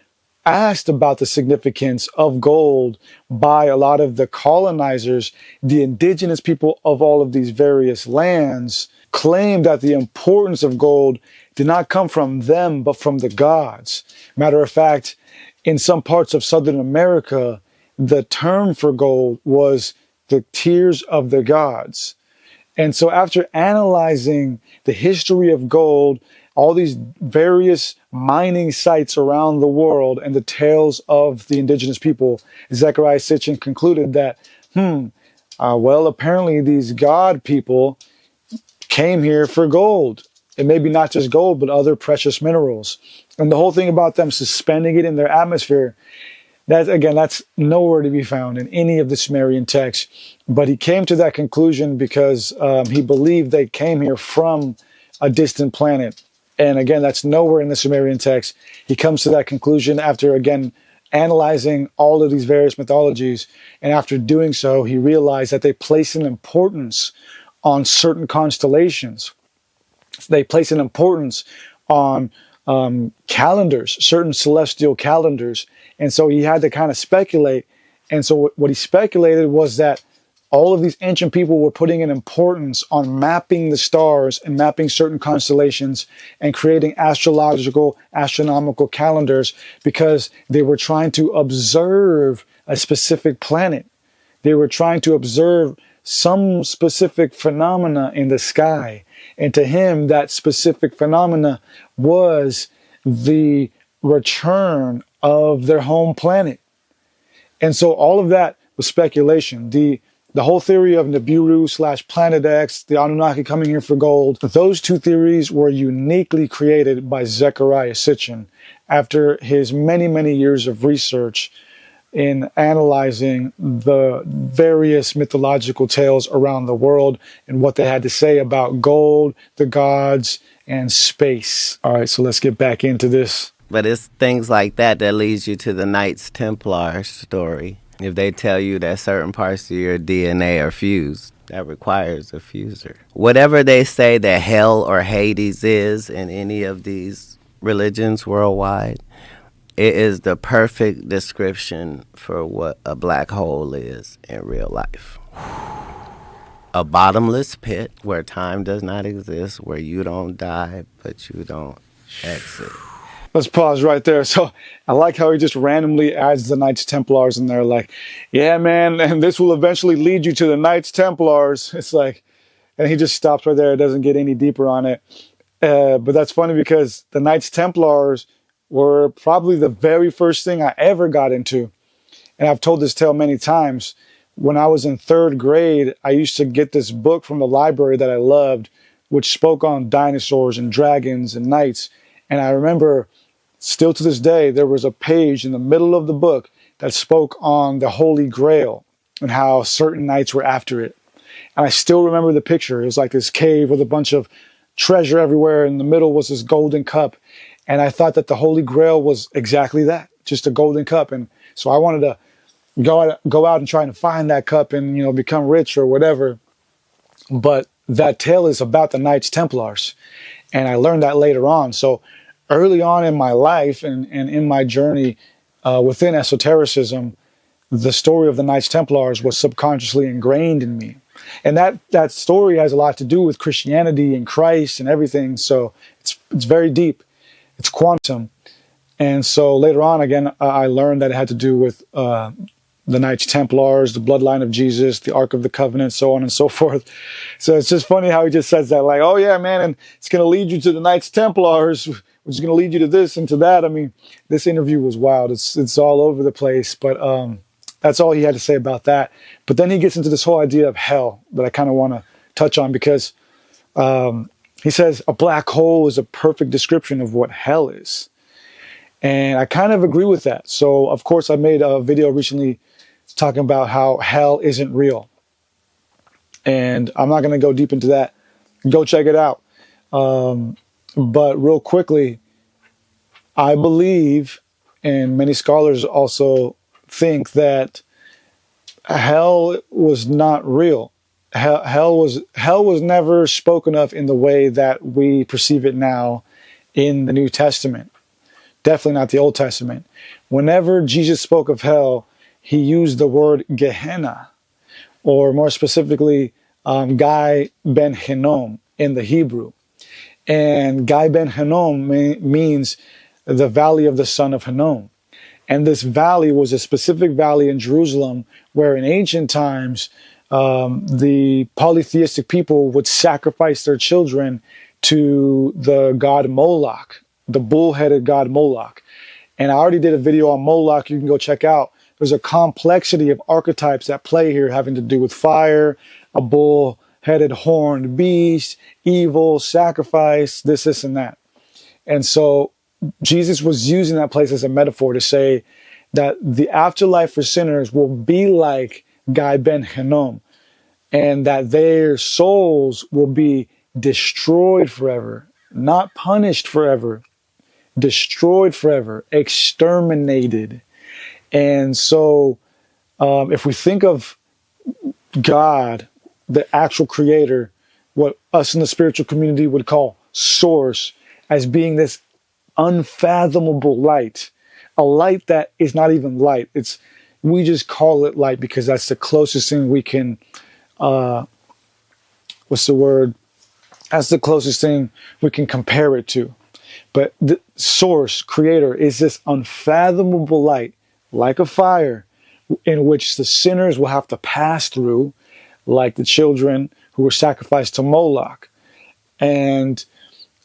asked about the significance of gold by a lot of the colonizers, the indigenous people of all of these various lands claimed that the importance of gold did not come from them, but from the gods. Matter of fact, in some parts of Southern America, the term for gold was the tears of the gods. And so after analyzing the history of gold, all these various mining sites around the world and the tales of the indigenous people, Zecharia Sitchin concluded that, well, apparently these God people came here for gold. And maybe not just gold, but other precious minerals. And the whole thing about them suspending it in their atmosphere, that's nowhere to be found in any of the Sumerian texts. But he came to that conclusion because he believed they came here from a distant planet. And again, that's nowhere in the Sumerian text. He comes to that conclusion after, again, analyzing all of these various mythologies. And after doing so, he realized that they place an importance on certain constellations. They place an importance on calendars, certain celestial calendars. And so he had to kind of speculate. And so what he speculated was that all of these ancient people were putting an importance on mapping the stars and mapping certain constellations and creating astronomical calendars because they were trying to observe a specific planet. They were trying to observe some specific phenomena in the sky. And to him, that specific phenomena was the return of their home planet. And so all of that was speculation. The whole theory of Nibiru / Planet X, the Anunnaki coming here for gold, those two theories were uniquely created by Zecharia Sitchin after his many, many years of research in analyzing the various mythological tales around the world and what they had to say about gold, the gods, and space. All right, so let's get back into this. But it's things like that that leads you to the Knights Templar story. If they tell you that certain parts of your DNA are fused, that requires a fuser. Whatever they say that hell or Hades is in any of these religions worldwide, it is the perfect description for what a black hole is in real life. A bottomless pit where time does not exist, where you don't die, but you don't exit. Let's pause right there. So I like how he just randomly adds the Knights Templars in there, like, yeah, man, and this will eventually lead you to the Knights Templars. It's like, and he just stops right there. It doesn't get any deeper on it. But that's funny because the Knights Templars were probably the very first thing I ever got into. And I've told this tale many times. When I was in 3rd grade, I used to get this book from the library that I loved, which spoke on dinosaurs and dragons and knights. And I remember, still to this day, there was a page in the middle of the book that spoke on the Holy Grail and how certain knights were after it. And I still remember the picture. It was like this cave with a bunch of treasure everywhere. In the middle was this golden cup. And I thought that the Holy Grail was exactly that, just a golden cup. And so I wanted to go out and try to find that cup and, you know, become rich or whatever. But that tale is about the Knights Templars. And I learned that later on. So early on in my life and in my journey within esotericism, the story of the Knights Templars was subconsciously ingrained in me. And that story has a lot to do with Christianity and Christ and everything. So it's very deep. It's quantum. And so later on, again, I learned that it had to do with the Knights Templars, the bloodline of Jesus, the Ark of the Covenant, so on and so forth. So it's just funny how he just says that, like, oh yeah, man, and it's going to lead you to the Knights Templars, which is going to lead you to this and to that. I mean, this interview was wild. It's all over the place, but that's all he had to say about that. But then he gets into this whole idea of hell that I kind of want to touch on because he says a black hole is a perfect description of what hell is. And I kind of agree with that. So, of course, I made a video recently talking about how hell isn't real. And I'm not going to go deep into that. Go check it out. But real quickly, I believe, and many scholars also think, that hell was not real. Hell was never spoken of in the way that we perceive it now in the New Testament. Definitely not the Old Testament. Whenever Jesus spoke of hell, he used the word Gehenna, or more specifically, Gai Ben Hinnom in the Hebrew. And Gai Ben Hinnom means the valley of the son of Hinnom. And this valley was a specific valley in Jerusalem where in ancient times, the polytheistic people would sacrifice their children to the god Moloch, the bull-headed god Moloch. And I already did a video on Moloch you can go check out. There's a complexity of archetypes at play here having to do with fire, a bull-headed horned beast, evil, sacrifice, this, and that. And so Jesus was using that place as a metaphor to say that the afterlife for sinners will be like Guy Ben Hinnom, and that their souls will be destroyed forever, not punished forever, destroyed forever, exterminated. And so if we think of God, the actual creator, what us in the spiritual community would call source, as being this unfathomable light, a light that is not even light. We just call it light because that's the closest thing we can, what's the word? That's the closest thing we can compare it to. But the source, creator, is this unfathomable light, like a fire, in which the sinners will have to pass through, like the children who were sacrificed to Moloch. And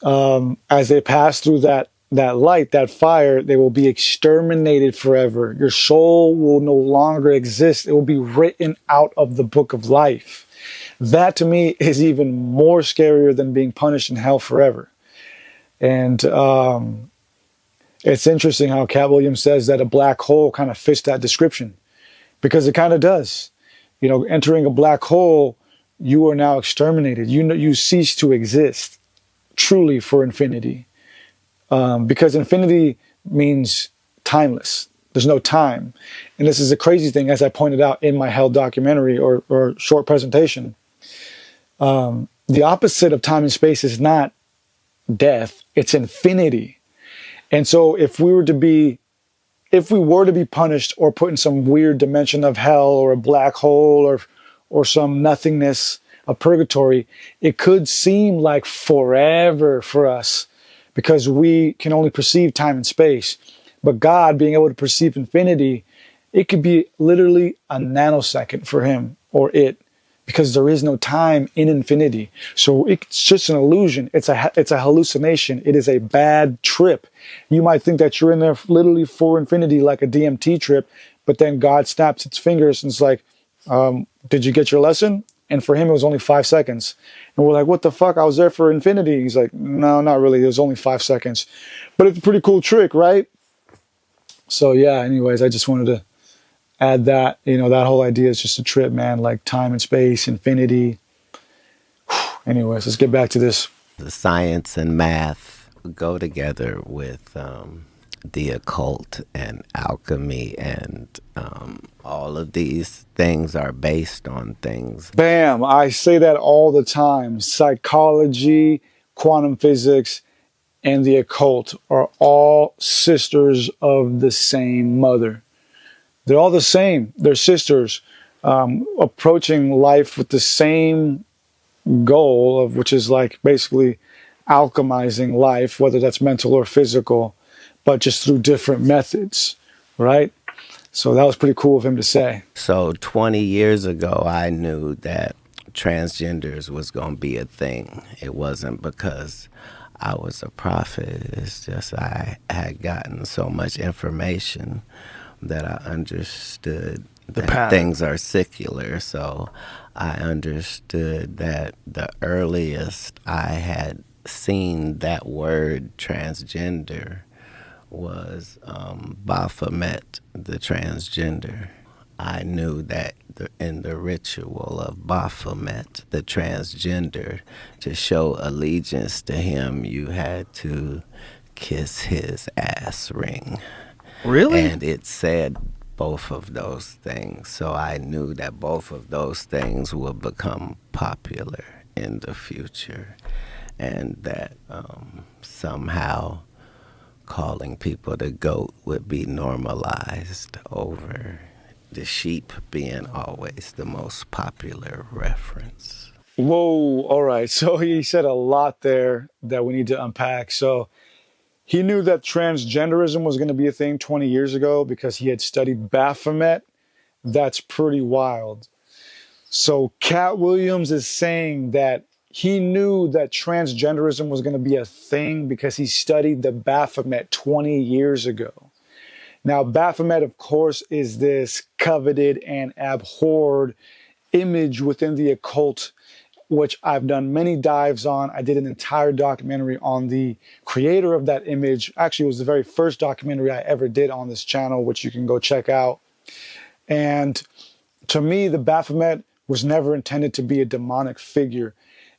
as they pass through that light, that fire, they will be exterminated forever. Your soul will no longer exist. It will be written out of the book of life. That to me is even more scarier than being punished in hell forever. And it's interesting how Katt Williams says that a black hole kind of fits that description, because it kind of does. You know, entering a black hole, you are now exterminated. You cease to exist truly for infinity. Because infinity means timeless. There's no time. And this is a crazy thing, as I pointed out in my Hell documentary or short presentation. The opposite of time and space is not death, it's infinity. And so if we were to be punished or put in some weird dimension of hell or a black hole or some nothingness of purgatory, it could seem like forever for us, because we can only perceive time and space. But God, being able to perceive infinity, it could be literally a nanosecond for him or it, because there is no time in infinity. So it's just an illusion. It's a hallucination. It is a bad trip. You might think that you're in there literally for infinity, like a DMT trip, but then God snaps its fingers and it's like, did you get your lesson? And for him, it was only 5 seconds. And we're like, what the fuck? I was there for infinity. He's like, no, not really. It was only 5 seconds. But it's a pretty cool trick, right? So yeah, anyways, I just wanted to add that, that whole idea is just a trip, man, like time and space, infinity. Anyways, let's get back to this. The science and math go together with the occult and alchemy, and all of these things are based on things. Bam! I say that all the time. Psychology, quantum physics, and the occult are all sisters of the same mother. They're all the same. They're sisters, approaching life with the same goal, of which is like basically alchemizing life, whether that's mental or physical, but just through different methods, right? So that was pretty cool of him to say. So 20 years ago, I knew that transgenders was going to be a thing. It wasn't because I was a prophet. It's just I had gotten so much information that I understood that things are secular. So I understood that the earliest I had seen that word transgender was Baphomet, the transgender. I knew that in the ritual of Baphomet, the transgender, to show allegiance to him, you had to kiss his ass ring. Really? And it said both of those things. So I knew that both of those things would become popular in the future, and that somehow calling people the goat would be normalized over the sheep being always the most popular reference. Whoa, all right. So he said a lot there that we need to unpack. So he knew that transgenderism was going to be a thing 20 years ago because he had studied Baphomet. That's pretty wild. So Katt Williams is saying that he knew that transgenderism was going to be a thing because he studied the Baphomet 20 years ago. Now, Baphomet, of course, is this coveted and abhorred image within the occult, which I've done many dives on. I did an entire documentary on the creator of that image. Actually, it was the very first documentary I ever did on this channel, which you can go check out. And to me, the Baphomet was never intended to be a demonic figure.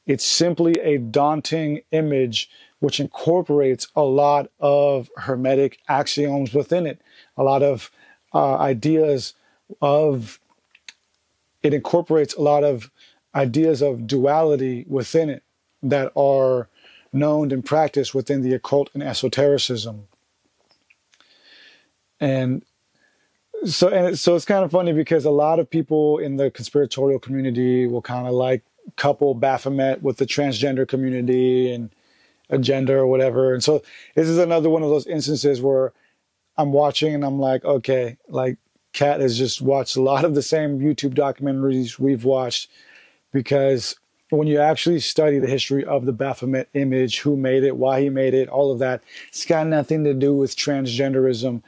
It's simply a daunting image which incorporates a lot of hermetic axioms within it, a lot of it incorporates a lot of ideas of duality within it that are known and practiced within the occult and esotericism. And so it's kind of funny because a lot of people in the conspiratorial community will kind of like couple Baphomet with the transgender community and agenda or whatever. And so this is another one of those instances where I'm watching and I'm like, okay, like Katt has just watched a lot of the same YouTube documentaries we've watched, because when you actually study the history of the Baphomet image, who made it, why he made it, all of that, it's got nothing to do with transgenderism.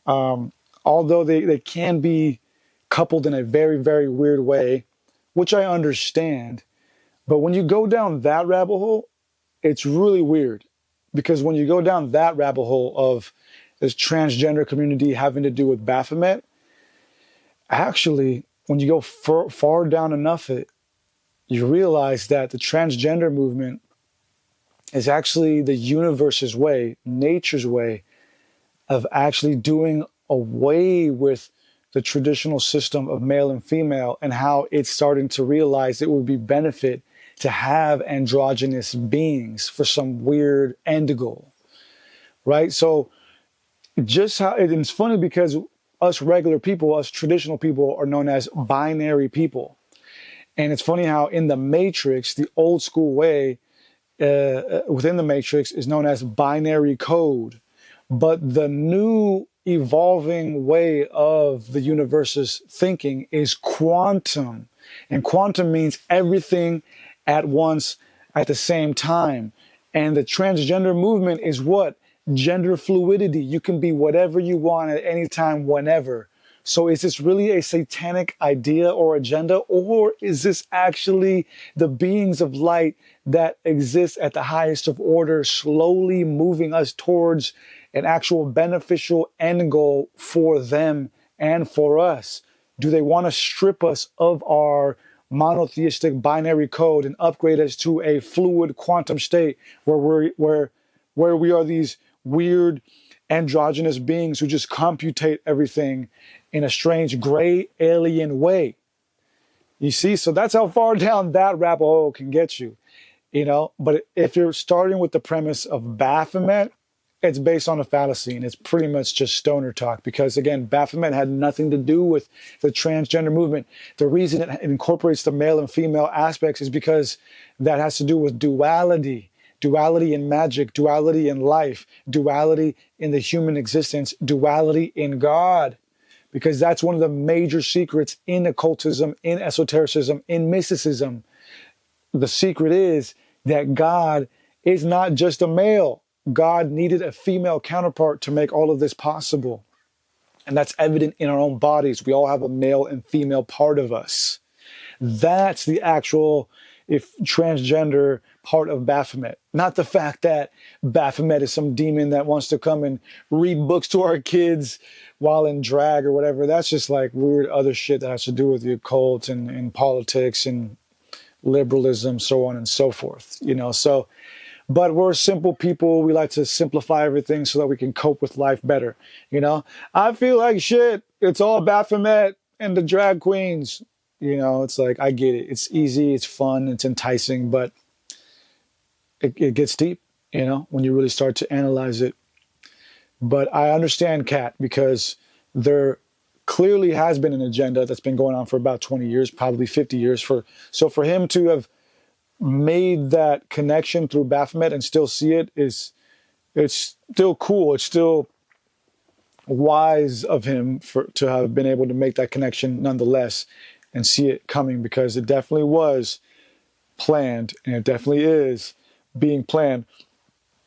Although they can be coupled in a very, very weird way, which I understand. But when you go down that rabbit hole, it's really weird. Because when you go down that rabbit hole of this transgender community having to do with Baphomet, actually, when you go far down enough it, you realize that the transgender movement is actually the universe's way, nature's way of actually doing away with the traditional system of male and female, and how it's starting to realize it would be benefit to have androgynous beings for some weird end goal, right? So just how it's funny because us regular people, us traditional people are known as binary people. And it's funny how in the Matrix, the old school way within the Matrix is known as binary code. But the new evolving way of the universe's thinking is quantum. And quantum means everything at once at the same time. And the transgender movement is what? Gender fluidity. You can be whatever you want at any time, whenever. So is this really a satanic idea or agenda, or is this actually the beings of light that exist at the highest of order slowly moving us towards an actual beneficial end goal for them and for us? Do they want to strip us of our monotheistic binary code and upgrade us to a fluid quantum state where we are these weird androgynous beings who just computate everything in a strange gray alien way? You see, so that's how far down that rabbit hole can get you, you know. But if you're starting with the premise of Baphomet, it's based on a fallacy, and it's pretty much just stoner talk, because again, Baphomet had nothing to do with the transgender movement. The reason it incorporates the male and female aspects is because that has to do with duality. Duality in magic, duality in life, duality in the human existence, duality in God. Because that's one of the major secrets in occultism, in esotericism, in mysticism. The secret is that God is not just a male. God needed a female counterpart to make all of this possible. And that's evident in our own bodies. We all have a male and female part of us. That's the actual transgender part of Baphomet. Not the fact that Baphomet is some demon that wants to come and read books to our kids while in drag or whatever. That's just like weird other shit that has to do with the occult and politics and liberalism, so on and so forth. You know, so, but we're simple people. We like to simplify everything so that we can cope with life better. You know, I feel like shit. It's all Baphomet and the drag queens. You know, it's like, I get it. It's easy, it's fun, it's enticing, but it gets deep, you know, when you really start to analyze it. But I understand Katt, because there clearly has been an agenda that's been going on for about 20 years, probably 50 years. So for him to have made that connection through Baphomet and still see it it's still cool. It's still wise of him to have been able to make that connection nonetheless and see it coming, because it definitely was planned, and it definitely is being planned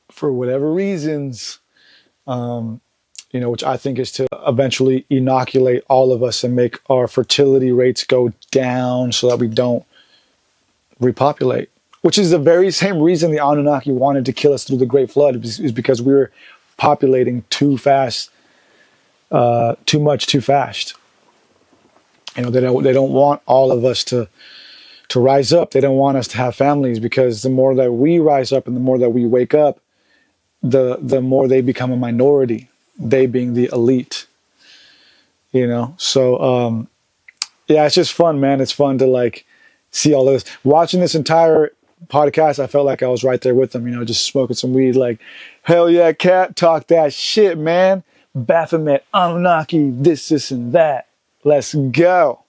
for whatever reasons, which I think is to eventually inoculate all of us and make our fertility rates go down so that we don't repopulate. Which is the very same reason the Anunnaki wanted to kill us through the Great Flood, is because we were populating too fast, too much, too fast. They don't want all of us to rise up. They don't want us to have families, because the more that we rise up and the more that we wake up, the more they become a minority. They being the elite. So yeah, it's just fun, man. It's fun to like see all of this. Watching this entire podcast, I felt like I was right there with them, just smoking some weed, like, hell yeah, Katt, talk that shit, man. Baphomet, Anunnaki, this, and that. Let's go.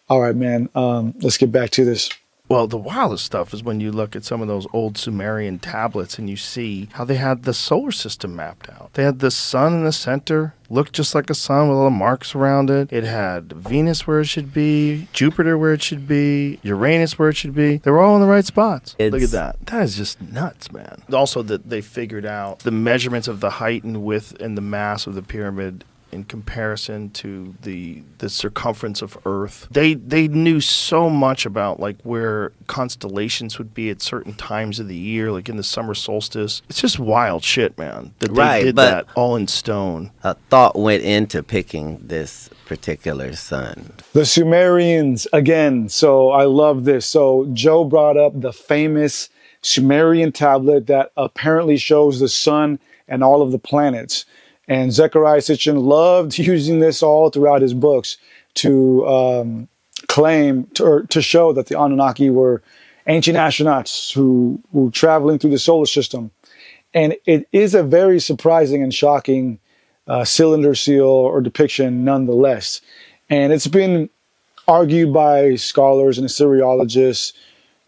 All right, man. Let's get back to this. Well, the wildest stuff is when you look at some of those old Sumerian tablets and you see how they had the solar system mapped out. They had the sun in the center, looked just like a sun with all the marks around it. It had Venus where it should be, Jupiter where it should be, Uranus where it should be. They were all in the right spots. Look at that. That is just nuts, man. Also, that they figured out the measurements of the height and width and the mass of the pyramid in comparison to the circumference of Earth. They knew so much about like where constellations would be at certain times of the year, like in the summer solstice. It's just wild shit, man. That they did that all in stone. A thought went into picking this particular sun. The Sumerians, again. So I love this. So Joe brought up the famous Sumerian tablet that apparently shows the sun and all of the planets. And Zecharia Sitchin loved using this all throughout his books to claim to show that the Anunnaki were ancient astronauts who were traveling through the solar system. And it is a very surprising and shocking cylinder seal or depiction nonetheless. And it's been argued by scholars and Assyriologists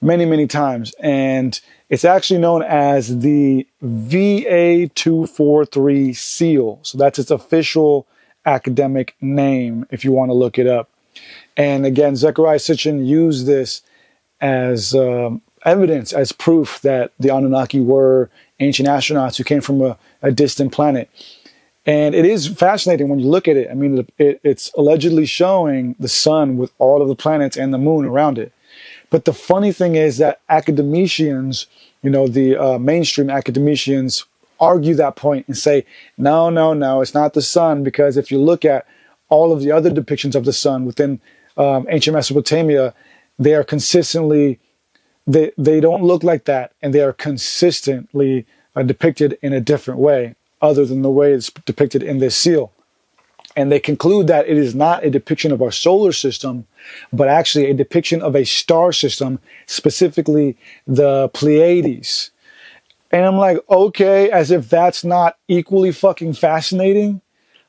many, many times. And it's actually known as the VA243 seal. So that's its official academic name if you want to look it up. And again, Zecharia Sitchin used this as evidence, as proof that the Anunnaki were ancient astronauts who came from a distant planet. And it is fascinating when you look at it. I mean, it's allegedly showing the sun with all of the planets and the moon around it. But the funny thing is that academicians, the mainstream academicians argue that point and say, no, it's not the sun, because if you look at all of the other depictions of the sun within ancient Mesopotamia, they are consistently, they don't look like that, and they are consistently depicted in a different way, other than the way it's depicted in this seal. And they conclude that it is not a depiction of our solar system, but actually a depiction of a star system, specifically the Pleiades. And I'm like, okay, as if that's not equally fucking fascinating.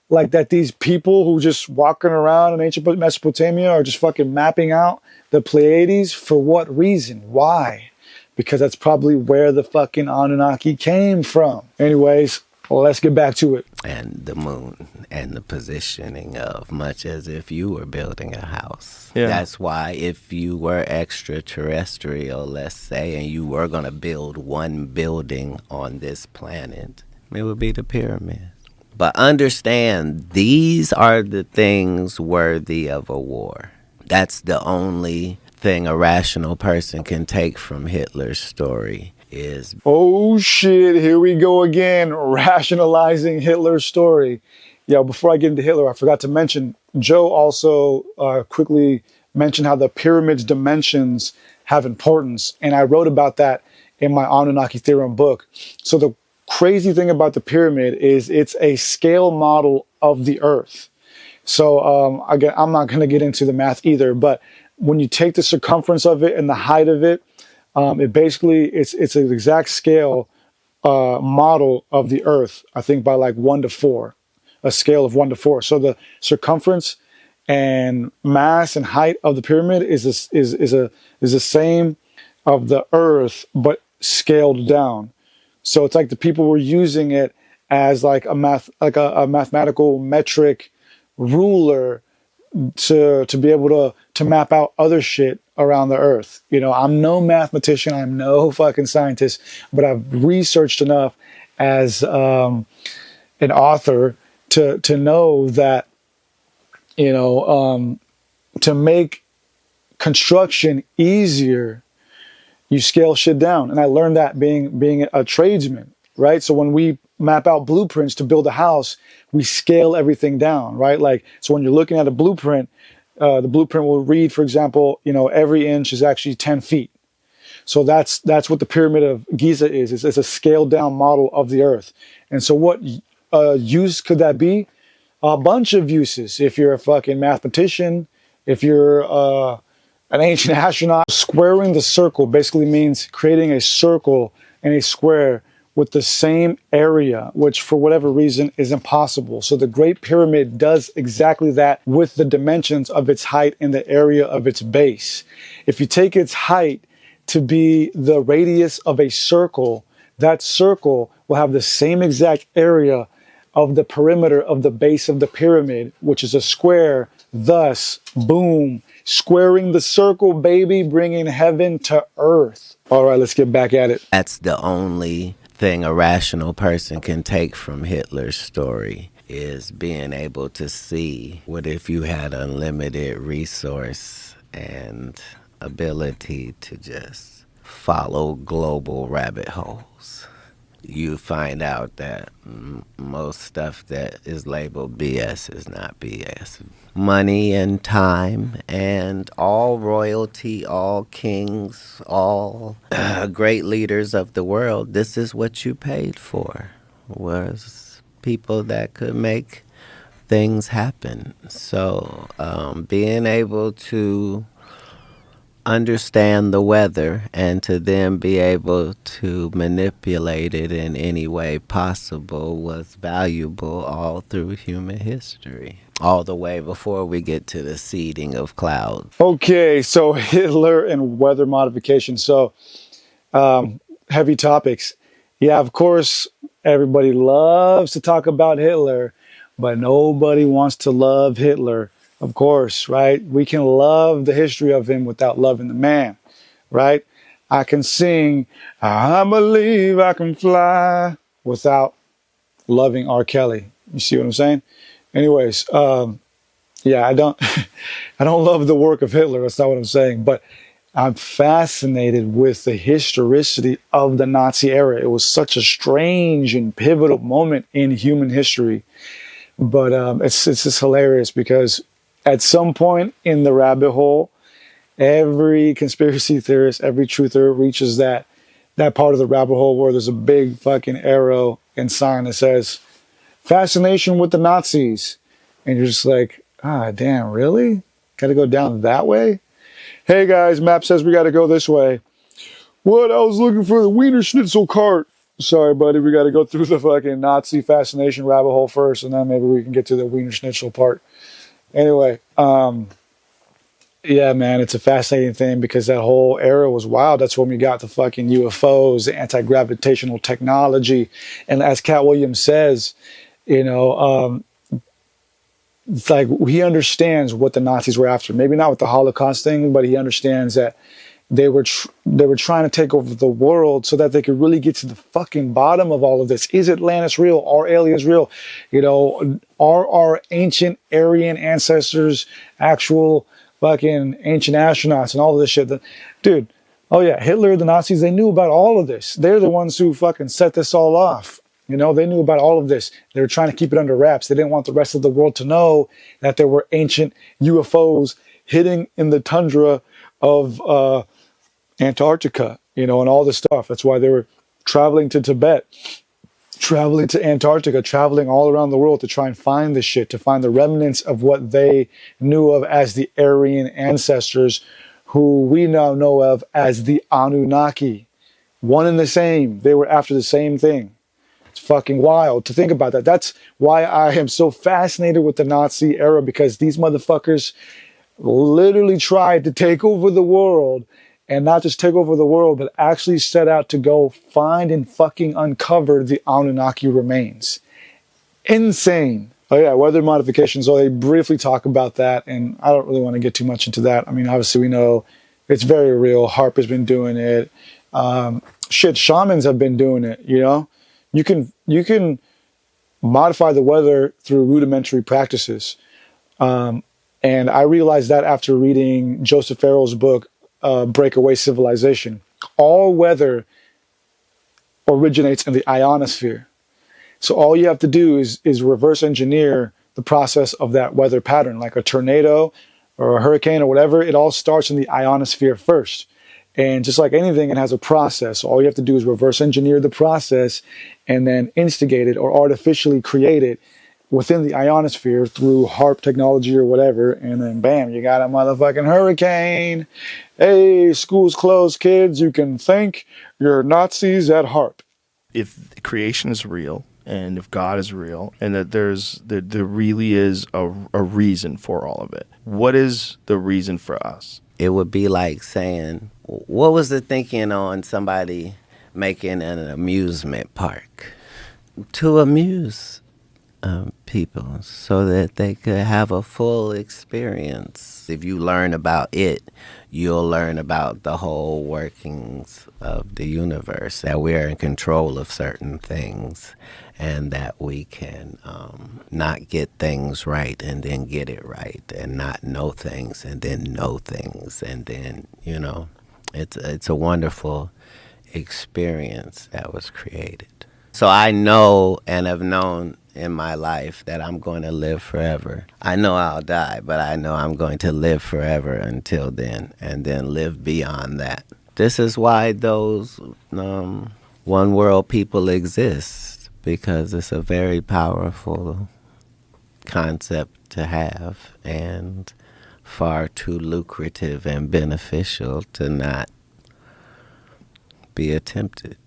Like that these people who just walking around in ancient Mesopotamia are just fucking mapping out the Pleiades. For what reason? Why? Because that's probably where the fucking Anunnaki came from. Anyways, let's get back to it. And the moon and the positioning of, much as if you were building a house. Yeah. That's why if you were extraterrestrial, let's say, and you were going to build one building on this planet, it would be the pyramid. But understand, these are the things worthy of a war. That's the only thing a rational person can take from Hitler's story. Is, oh shit, here we go again, rationalizing Hitler's story. Yeah, before I get into Hitler, I forgot to mention, Joe also quickly mentioned how the pyramid's dimensions have importance. And I wrote about that in my Anunnaki Theorem book. So the crazy thing about the pyramid is it's a scale model of the Earth. So again, I'm not going to get into the math either, but when you take the circumference of it and the height of it, it basically, it's an exact scale model of the Earth, I think by like 1 to 4, a scale of 1 to 4. So the circumference and mass and height of the pyramid is the same of the Earth, but scaled down. So it's like the people were using it as like a mathematical metric ruler to be able to map out other shit around the earth. You know, I'm no mathematician, I'm no fucking scientist, but I've researched enough as an author to know that, you know, to make construction easier, you scale shit down. And I learned that being a tradesman, right? So when we map out blueprints to build a house, we scale everything down, right? Like, so when you're looking at a blueprint, the blueprint will read, for example, you know, every inch is actually 10 feet. So that's what the Pyramid of Giza is. It's a scaled down model of the earth. And so what use could that be? A bunch of uses. If you're a fucking mathematician, if you're an ancient astronaut, squaring the circle basically means creating a circle and a square with the same area, which for whatever reason is impossible. So the Great Pyramid does exactly that with the dimensions of its height and the area of its base. If you take its height to be the radius of a circle, that circle will have the same exact area of the perimeter of the base of the pyramid, which is a square. Thus, boom, squaring the circle, baby, bringing heaven to earth. All right, let's get back at it. That's the only thing a rational person can take from Hitler's story, is being able to see what if you had unlimited resource and ability to just follow global rabbit holes. You find out that most stuff that is labeled BS is not BS. Money and time and all royalty, all kings, all great leaders of the world, this is what you paid for, was people that could make things happen. So being able to understand the weather and to then be able to manipulate it in any way possible was valuable all through human history, all the way before we get to the seeding of clouds. Okay, so Hitler and weather modification. So heavy topics. Yeah, of course, everybody loves to talk about Hitler, but nobody wants to love Hitler. Of course, right? We can love the history of him without loving the man, right? I can sing, I believe I can fly, without loving R. Kelly. You see what I'm saying? Anyways, yeah, I don't love the work of Hitler. That's not what I'm saying. But I'm fascinated with the historicity of the Nazi era. It was such a strange and pivotal moment in human history. But it's just hilarious because at some point in the rabbit hole, every conspiracy theorist, every truther reaches that part of the rabbit hole where there's a big fucking arrow and sign that says, fascination with the Nazis. And you're just like, ah, damn, really? Got to go down that way? Hey guys, map says we got to go this way. What? I was looking for the Wiener Schnitzel cart. Sorry, buddy, we got to go through the fucking Nazi fascination rabbit hole first, and then maybe we can get to the Wiener Schnitzel part. Anyway, yeah, man, it's a fascinating thing because that whole era was wild. That's when we got the fucking UFOs, the anti-gravitational technology. And as Katt Williams says, you know, it's like he understands what the Nazis were after. Maybe not with the Holocaust thing, but he understands that they were trying to take over the world so that they could really get to the fucking bottom of all of this. Is Atlantis real? Are aliens real? You know, are our ancient Aryan ancestors actual fucking ancient astronauts and all of this shit? Dude, oh yeah, Hitler, the Nazis, they knew about all of this. They're the ones who fucking set this all off. You know, they knew about all of this. They were trying to keep it under wraps. They didn't want the rest of the world to know that there were ancient UFOs hitting in the tundra of Antarctica, you know, and all this stuff. That's why they were traveling to Tibet, traveling to Antarctica, traveling all around the world to try and find this shit, to find the remnants of what they knew of as the Aryan ancestors, who we now know of as the Anunnaki. One and the same. They were after the same thing. It's fucking wild to think about that. That's why I am so fascinated with the Nazi era, because these motherfuckers literally tried to take over the world. And not just take over the world, but actually set out to go find and fucking uncover the Anunnaki remains. Insane. Oh yeah, weather modification. So they briefly talk about that, and I don't really want to get too much into that. I mean, obviously we know it's very real. Harp has been doing it. Shit, shamans have been doing it. You know, you can modify the weather through rudimentary practices. And I realized that after reading Joseph Farrell's book, Breakaway Civilization. All weather originates in the ionosphere. So all you have to do is reverse engineer the process of that weather pattern, like a tornado or a hurricane or whatever. It all starts in the ionosphere first. And just like anything, it has a process. All you have to do is reverse engineer the process and then instigate it or artificially create it within the ionosphere through HARP technology or whatever. And then bam, you got a motherfucking hurricane. Hey, school's closed, kids. You can thank your Nazis at HARP. If creation is real, and if God is real, and that there really is a reason for all of it, what is the reason for us? It would be like saying, what was the thinking on somebody making an amusement park? To amuse people so that they could have a full experience. If you learn about it, you'll learn about the whole workings of the universe, that we're in control of certain things, and that we can not get things right and then get it right, and not know things and then know things, and then, you know, it's a wonderful experience that was created. So I know and have known in my life that I'm going to live forever. I know I'll die, but I know I'm going to live forever until then, and then live beyond that. This is why those one world people exist, because it's a very powerful concept to have, and far too lucrative and beneficial to not be attempted.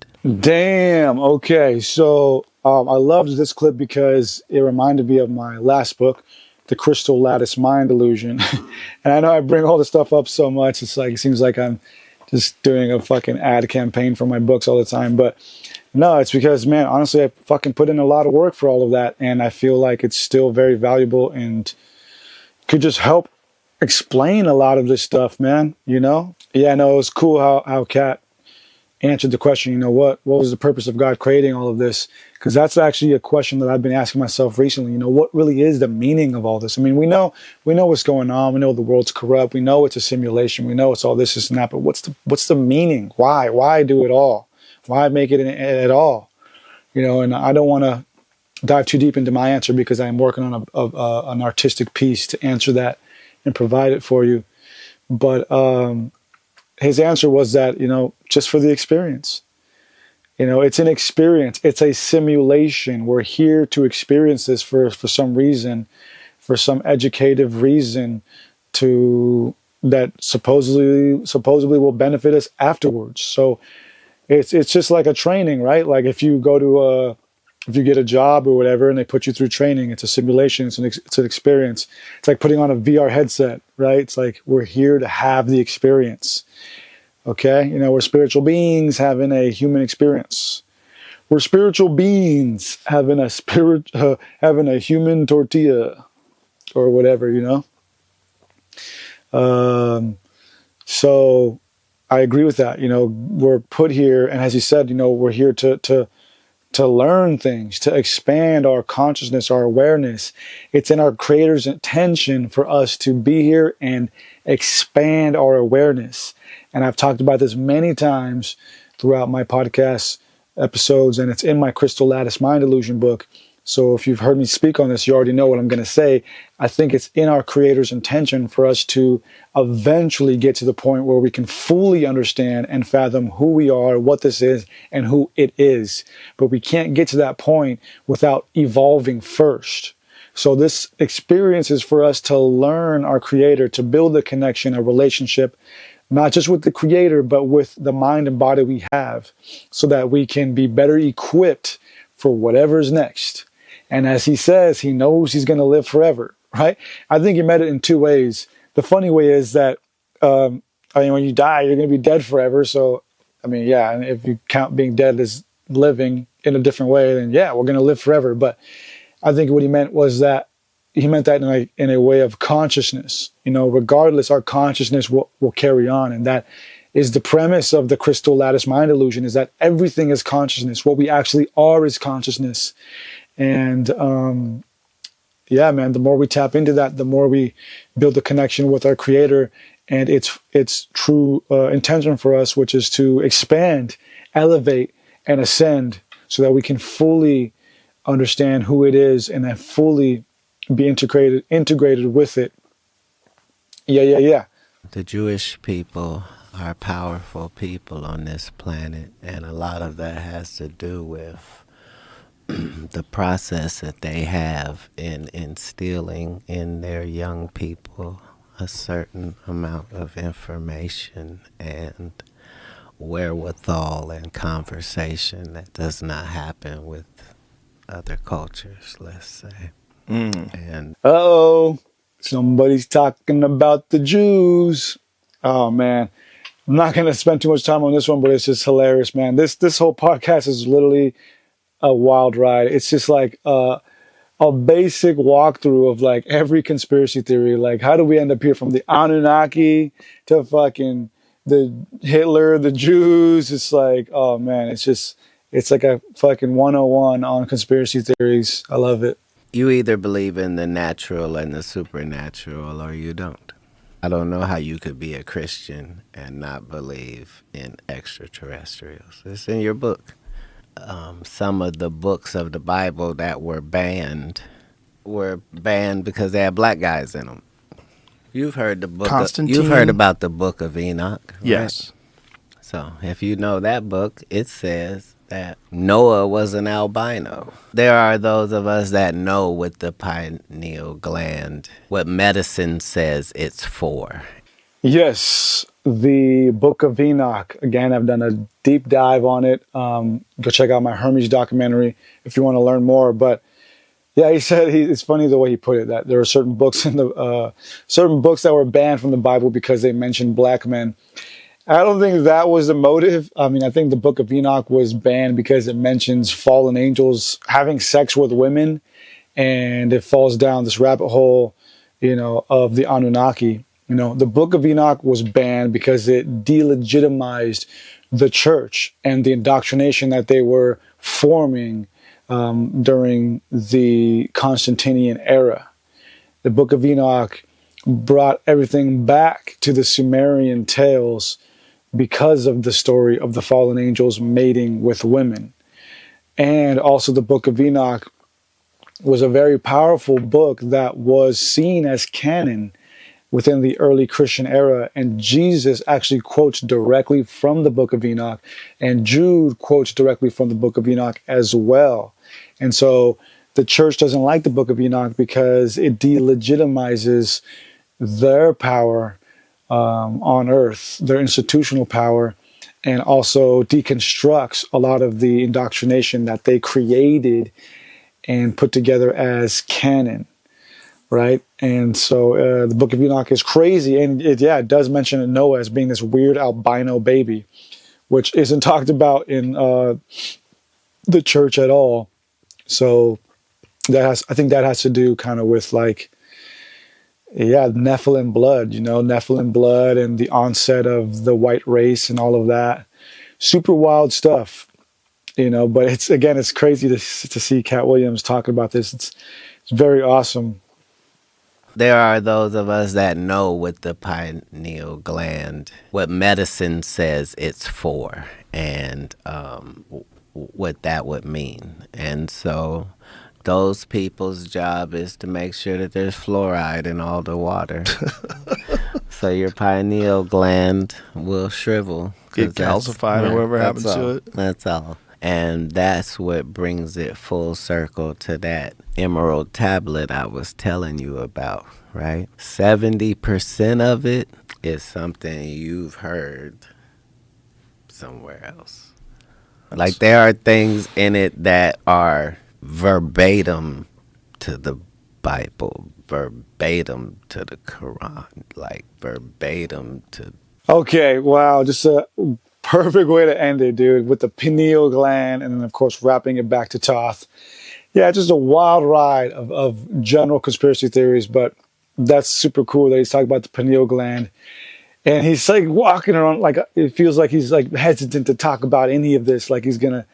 Damn. Okay. So I loved this clip because it reminded me of my last book, The Crystal Lattice Mind Illusion. And I know I bring all this stuff up so much. It's like, it seems like I'm just doing a fucking ad campaign for my books all the time. But no, it's because, man, honestly, I fucking put in a lot of work for all of that. And I feel like it's still very valuable and could just help explain a lot of this stuff, man. You know? Yeah, no, it was cool how Katt answered the question, you know, what was the purpose of God creating all of this? Because that's actually a question that I've been asking myself recently. You know, what really is the meaning of all this? I mean, we know what's going on. We know the world's corrupt. We know it's a simulation. We know it's all this and that. But what's the meaning? Why do it all? Why make it at all? You know, and I don't want to dive too deep into my answer because I'm working on an artistic piece to answer that and provide it for you. But his answer was that, you know, just for the experience. You know, it's an experience. It's a simulation. We're here to experience this for some reason, for some educative reason that supposedly will benefit us afterwards. So it's just like a training, right? Like if you get a job or whatever and they put you through training, it's a simulation, it's an experience. It's like putting on a VR headset, right? It's like we're here to have the experience. Okay? You know, we're spiritual beings having a human experience. We're spiritual beings having a human tortilla or whatever, you know? So I agree with that. You know, we're put here, and as you said, you know, we're here to learn things, to expand our consciousness, our awareness. It's in our Creator's intention for us to be here and expand our awareness. And I've talked about this many times throughout my podcast episodes, and it's in my Crystal Lattice Mind Illusion book. So if you've heard me speak on this, you already know what I'm going to say. I think it's in our Creator's intention for us to eventually get to the point where we can fully understand and fathom who we are, what this is, and who it is. But we can't get to that point without evolving first. So this experience is for us to learn our Creator, to build a connection, a relationship, not just with the Creator, but with the mind and body we have, so that we can be better equipped for whatever's next. And as he says, he knows he's going to live forever, right? I think he meant it in two ways. The funny way is that, when you die, you're going to be dead forever. So, I mean, yeah, and if you count being dead as living in a different way, then yeah, we're going to live forever. But I think what he meant was that he meant that in a way of consciousness. Regardless, our consciousness will carry on, and that is the premise of the crystal lattice mind illusion, is that everything is consciousness. What we actually are is consciousness. And yeah, man, the more we tap into that, the more we build a connection with our creator and its true intention for us, which is to expand, elevate, and ascend so that we can fully understand who it is and then fully be integrated with it. Yeah. The Jewish people are powerful people on this planet, and a lot of that has to do with the process that they have in instilling in their young people a certain amount of information and wherewithal and conversation that does not happen with other cultures, let's say. And Uh-oh, somebody's talking about the Jews. Oh, man. I'm not going to spend too much time on this one, but it's just hilarious, man. This whole podcast is literally a wild ride. It's just like a basic walkthrough of like every conspiracy theory. Like, how do we end up here from the Anunnaki to fucking the Hitler, the Jews? It's like, oh man, it's like a fucking 101 on conspiracy theories. I love it. you either believe in the natural and the supernatural or you don't. I don't know how you could be a Christian and not believe in extraterrestrials. It's in your book. Some of the books of the Bible that were banned because they had black guys in them. You've heard the book. You've heard about the Book of Enoch, right? Yes. So if you know that book, it says that Noah was an albino. There are those of us that know with the pineal gland what medicine says it's for. Yes, the Book of Enoch. Again, I've done a deep dive on it. Go check out my Hermes documentary if you want to learn more. But yeah, he said it's funny the way he put it, that there are certain books that were banned from the Bible because they mentioned black men. I don't think that was the motive. I mean, I think the Book of Enoch was banned because it mentions fallen angels having sex with women, and it falls down this rabbit hole, of the Anunnaki. The Book of Enoch was banned because it delegitimized the church and the indoctrination that they were forming during the Constantinian era. The Book of Enoch brought everything back to the Sumerian tales because of the story of the fallen angels mating with women. And also the Book of Enoch was a very powerful book that was seen as canon within the early Christian era. And Jesus actually quotes directly from the Book of Enoch, and Jude quotes directly from the Book of Enoch as well. And so the church doesn't like the Book of Enoch because it delegitimizes their power on earth, their institutional power, and also deconstructs a lot of the indoctrination that they created and put together as canon, right? And so the Book of Enoch is crazy, and it does mention Noah as being this weird albino baby, which isn't talked about in the church at all. So I think that has to do kind of with Nephilim blood, Nephilim blood and the onset of the white race and all of that. Super wild stuff, but it's crazy to see Katt Williams talking about this. It's very awesome. There are those of us that know with the pineal gland what medicine says it's for and what that would mean. And so those people's job is to make sure that there's fluoride in all the water. So your pineal gland will shrivel. Get calcified or whatever happens to it. That's all. And that's what brings it full circle to that emerald tablet I was telling you about, right? 70% of it is something you've heard somewhere else. Like there are things in it that are verbatim to the Bible, verbatim to the Quran, like verbatim to... Okay, wow, just a perfect way to end it, dude, with the pineal gland, and then, of course, wrapping it back to Thoth. Yeah, just a wild ride of general conspiracy theories, but that's super cool that he's talking about the pineal gland. And he's like walking around like it feels like he's like hesitant to talk about any of this, like he's gonna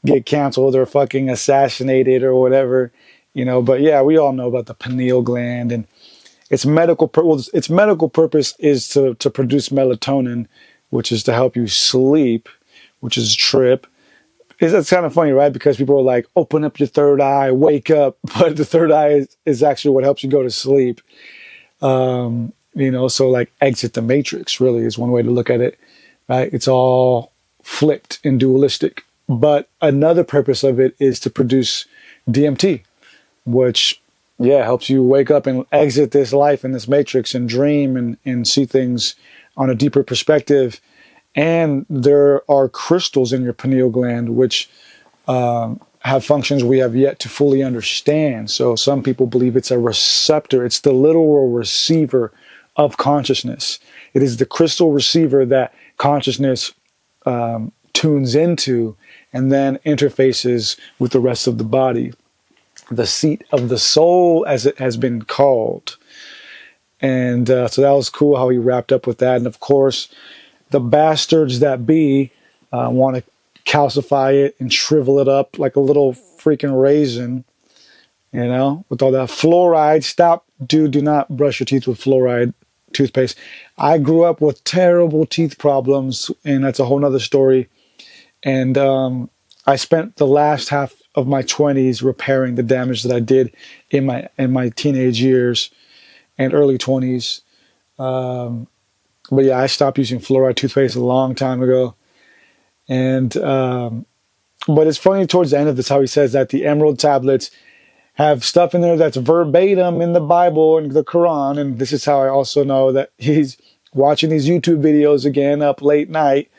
get canceled or fucking assassinated or whatever, you know. But yeah, we all know about the pineal gland, and its medical purpose is to produce melatonin, which is to help you sleep, which is trip. It's kind of funny, right? Because people are like, open up your third eye, wake up. But the third eye is actually what helps you go to sleep. You know, so like exit the matrix really is one way to look at it, right? It's all flipped and dualistic. But another purpose of it is to produce DMT, which, yeah, helps you wake up and exit this life in this matrix and dream and see things on a deeper perspective. And there are crystals in your pineal gland, which have functions we have yet to fully understand. So some people believe it's a receptor. It's the literal receiver of consciousness. It is the crystal receiver that consciousness tunes into and then interfaces with the rest of the body. The seat of the soul, as it has been called. And so that was cool how he wrapped up with that. And of course, the bastards that be want to calcify it and shrivel it up like a little freaking raisin, you know, with all that fluoride. Stop, dude, do not brush your teeth with fluoride toothpaste. I grew up with terrible teeth problems, and that's a whole nother story. And I spent the last half of my 20s repairing the damage that I did in my teenage years and early 20s. But yeah, I stopped using fluoride toothpaste a long time ago. And but it's funny towards the end of this how he says that the emerald tablets have stuff in there that's verbatim in the Bible and the Quran. And this is how I also know that he's watching these YouTube videos again up late night.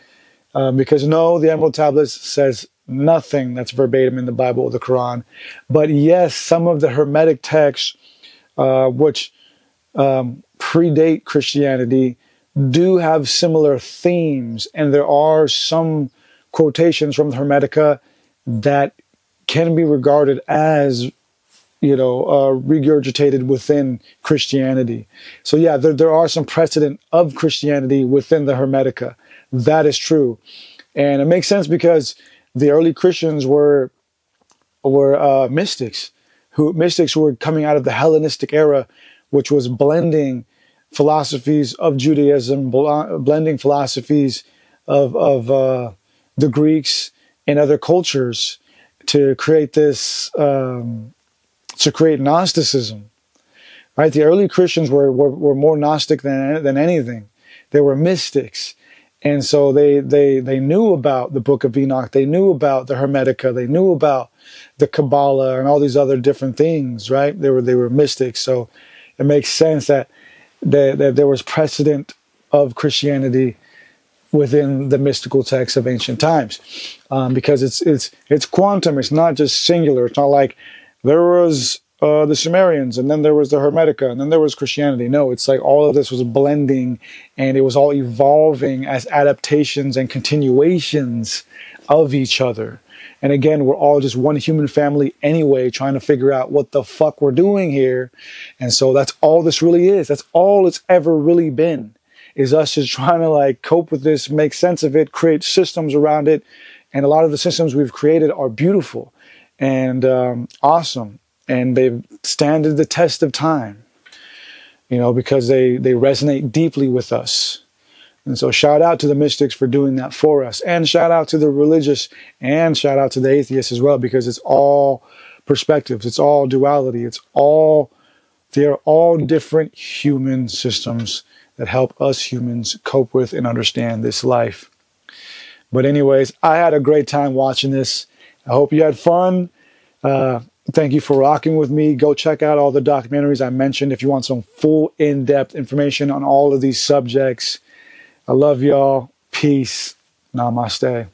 Because no, the emerald tablets says nothing that's verbatim in the Bible or the Quran. But yes, some of the Hermetic texts, which predate Christianity, do have similar themes. And there are some quotations from the Hermetica that can be regarded as, you know, regurgitated within Christianity. So yeah, there are some precedent of Christianity within the Hermetica. That is true. And it makes sense because the early Christians were mystics who were coming out of the Hellenistic era, which was blending philosophies of Judaism, blending philosophies of the Greeks and other cultures to create this, to create Gnosticism. Right? The early Christians were more Gnostic than anything. They were mystics. And so they knew about the Book of Enoch. They knew about the Hermetica. They knew about the Kabbalah and all these other different things, right? They were mystics. So it makes sense that there was precedent of Christianity within the mystical texts of ancient times, because it's quantum. It's not just singular. It's not like there was the Sumerians, and then there was the Hermetica, and then there was Christianity. No, it's like all of this was blending, and it was all evolving as adaptations and continuations of each other. And again, we're all just one human family anyway, trying to figure out what the fuck we're doing here. And so that's all this really is. That's all it's ever really been, is us just trying to like cope with this, make sense of it, create systems around it. And a lot of the systems we've created are beautiful and awesome. And they've standed the test of time, you know, because they resonate deeply with us. And so shout out to the mystics for doing that for us. And shout out to the religious, and shout out to the atheists as well, because it's all perspectives. It's all duality. They're all different human systems that help us humans cope with and understand this life. But anyways, I had a great time watching this. I hope you had fun. Thank you for rocking with me. Go check out all the documentaries I mentioned if you want some full in-depth information on all of these subjects. I love y'all. Peace. Namaste.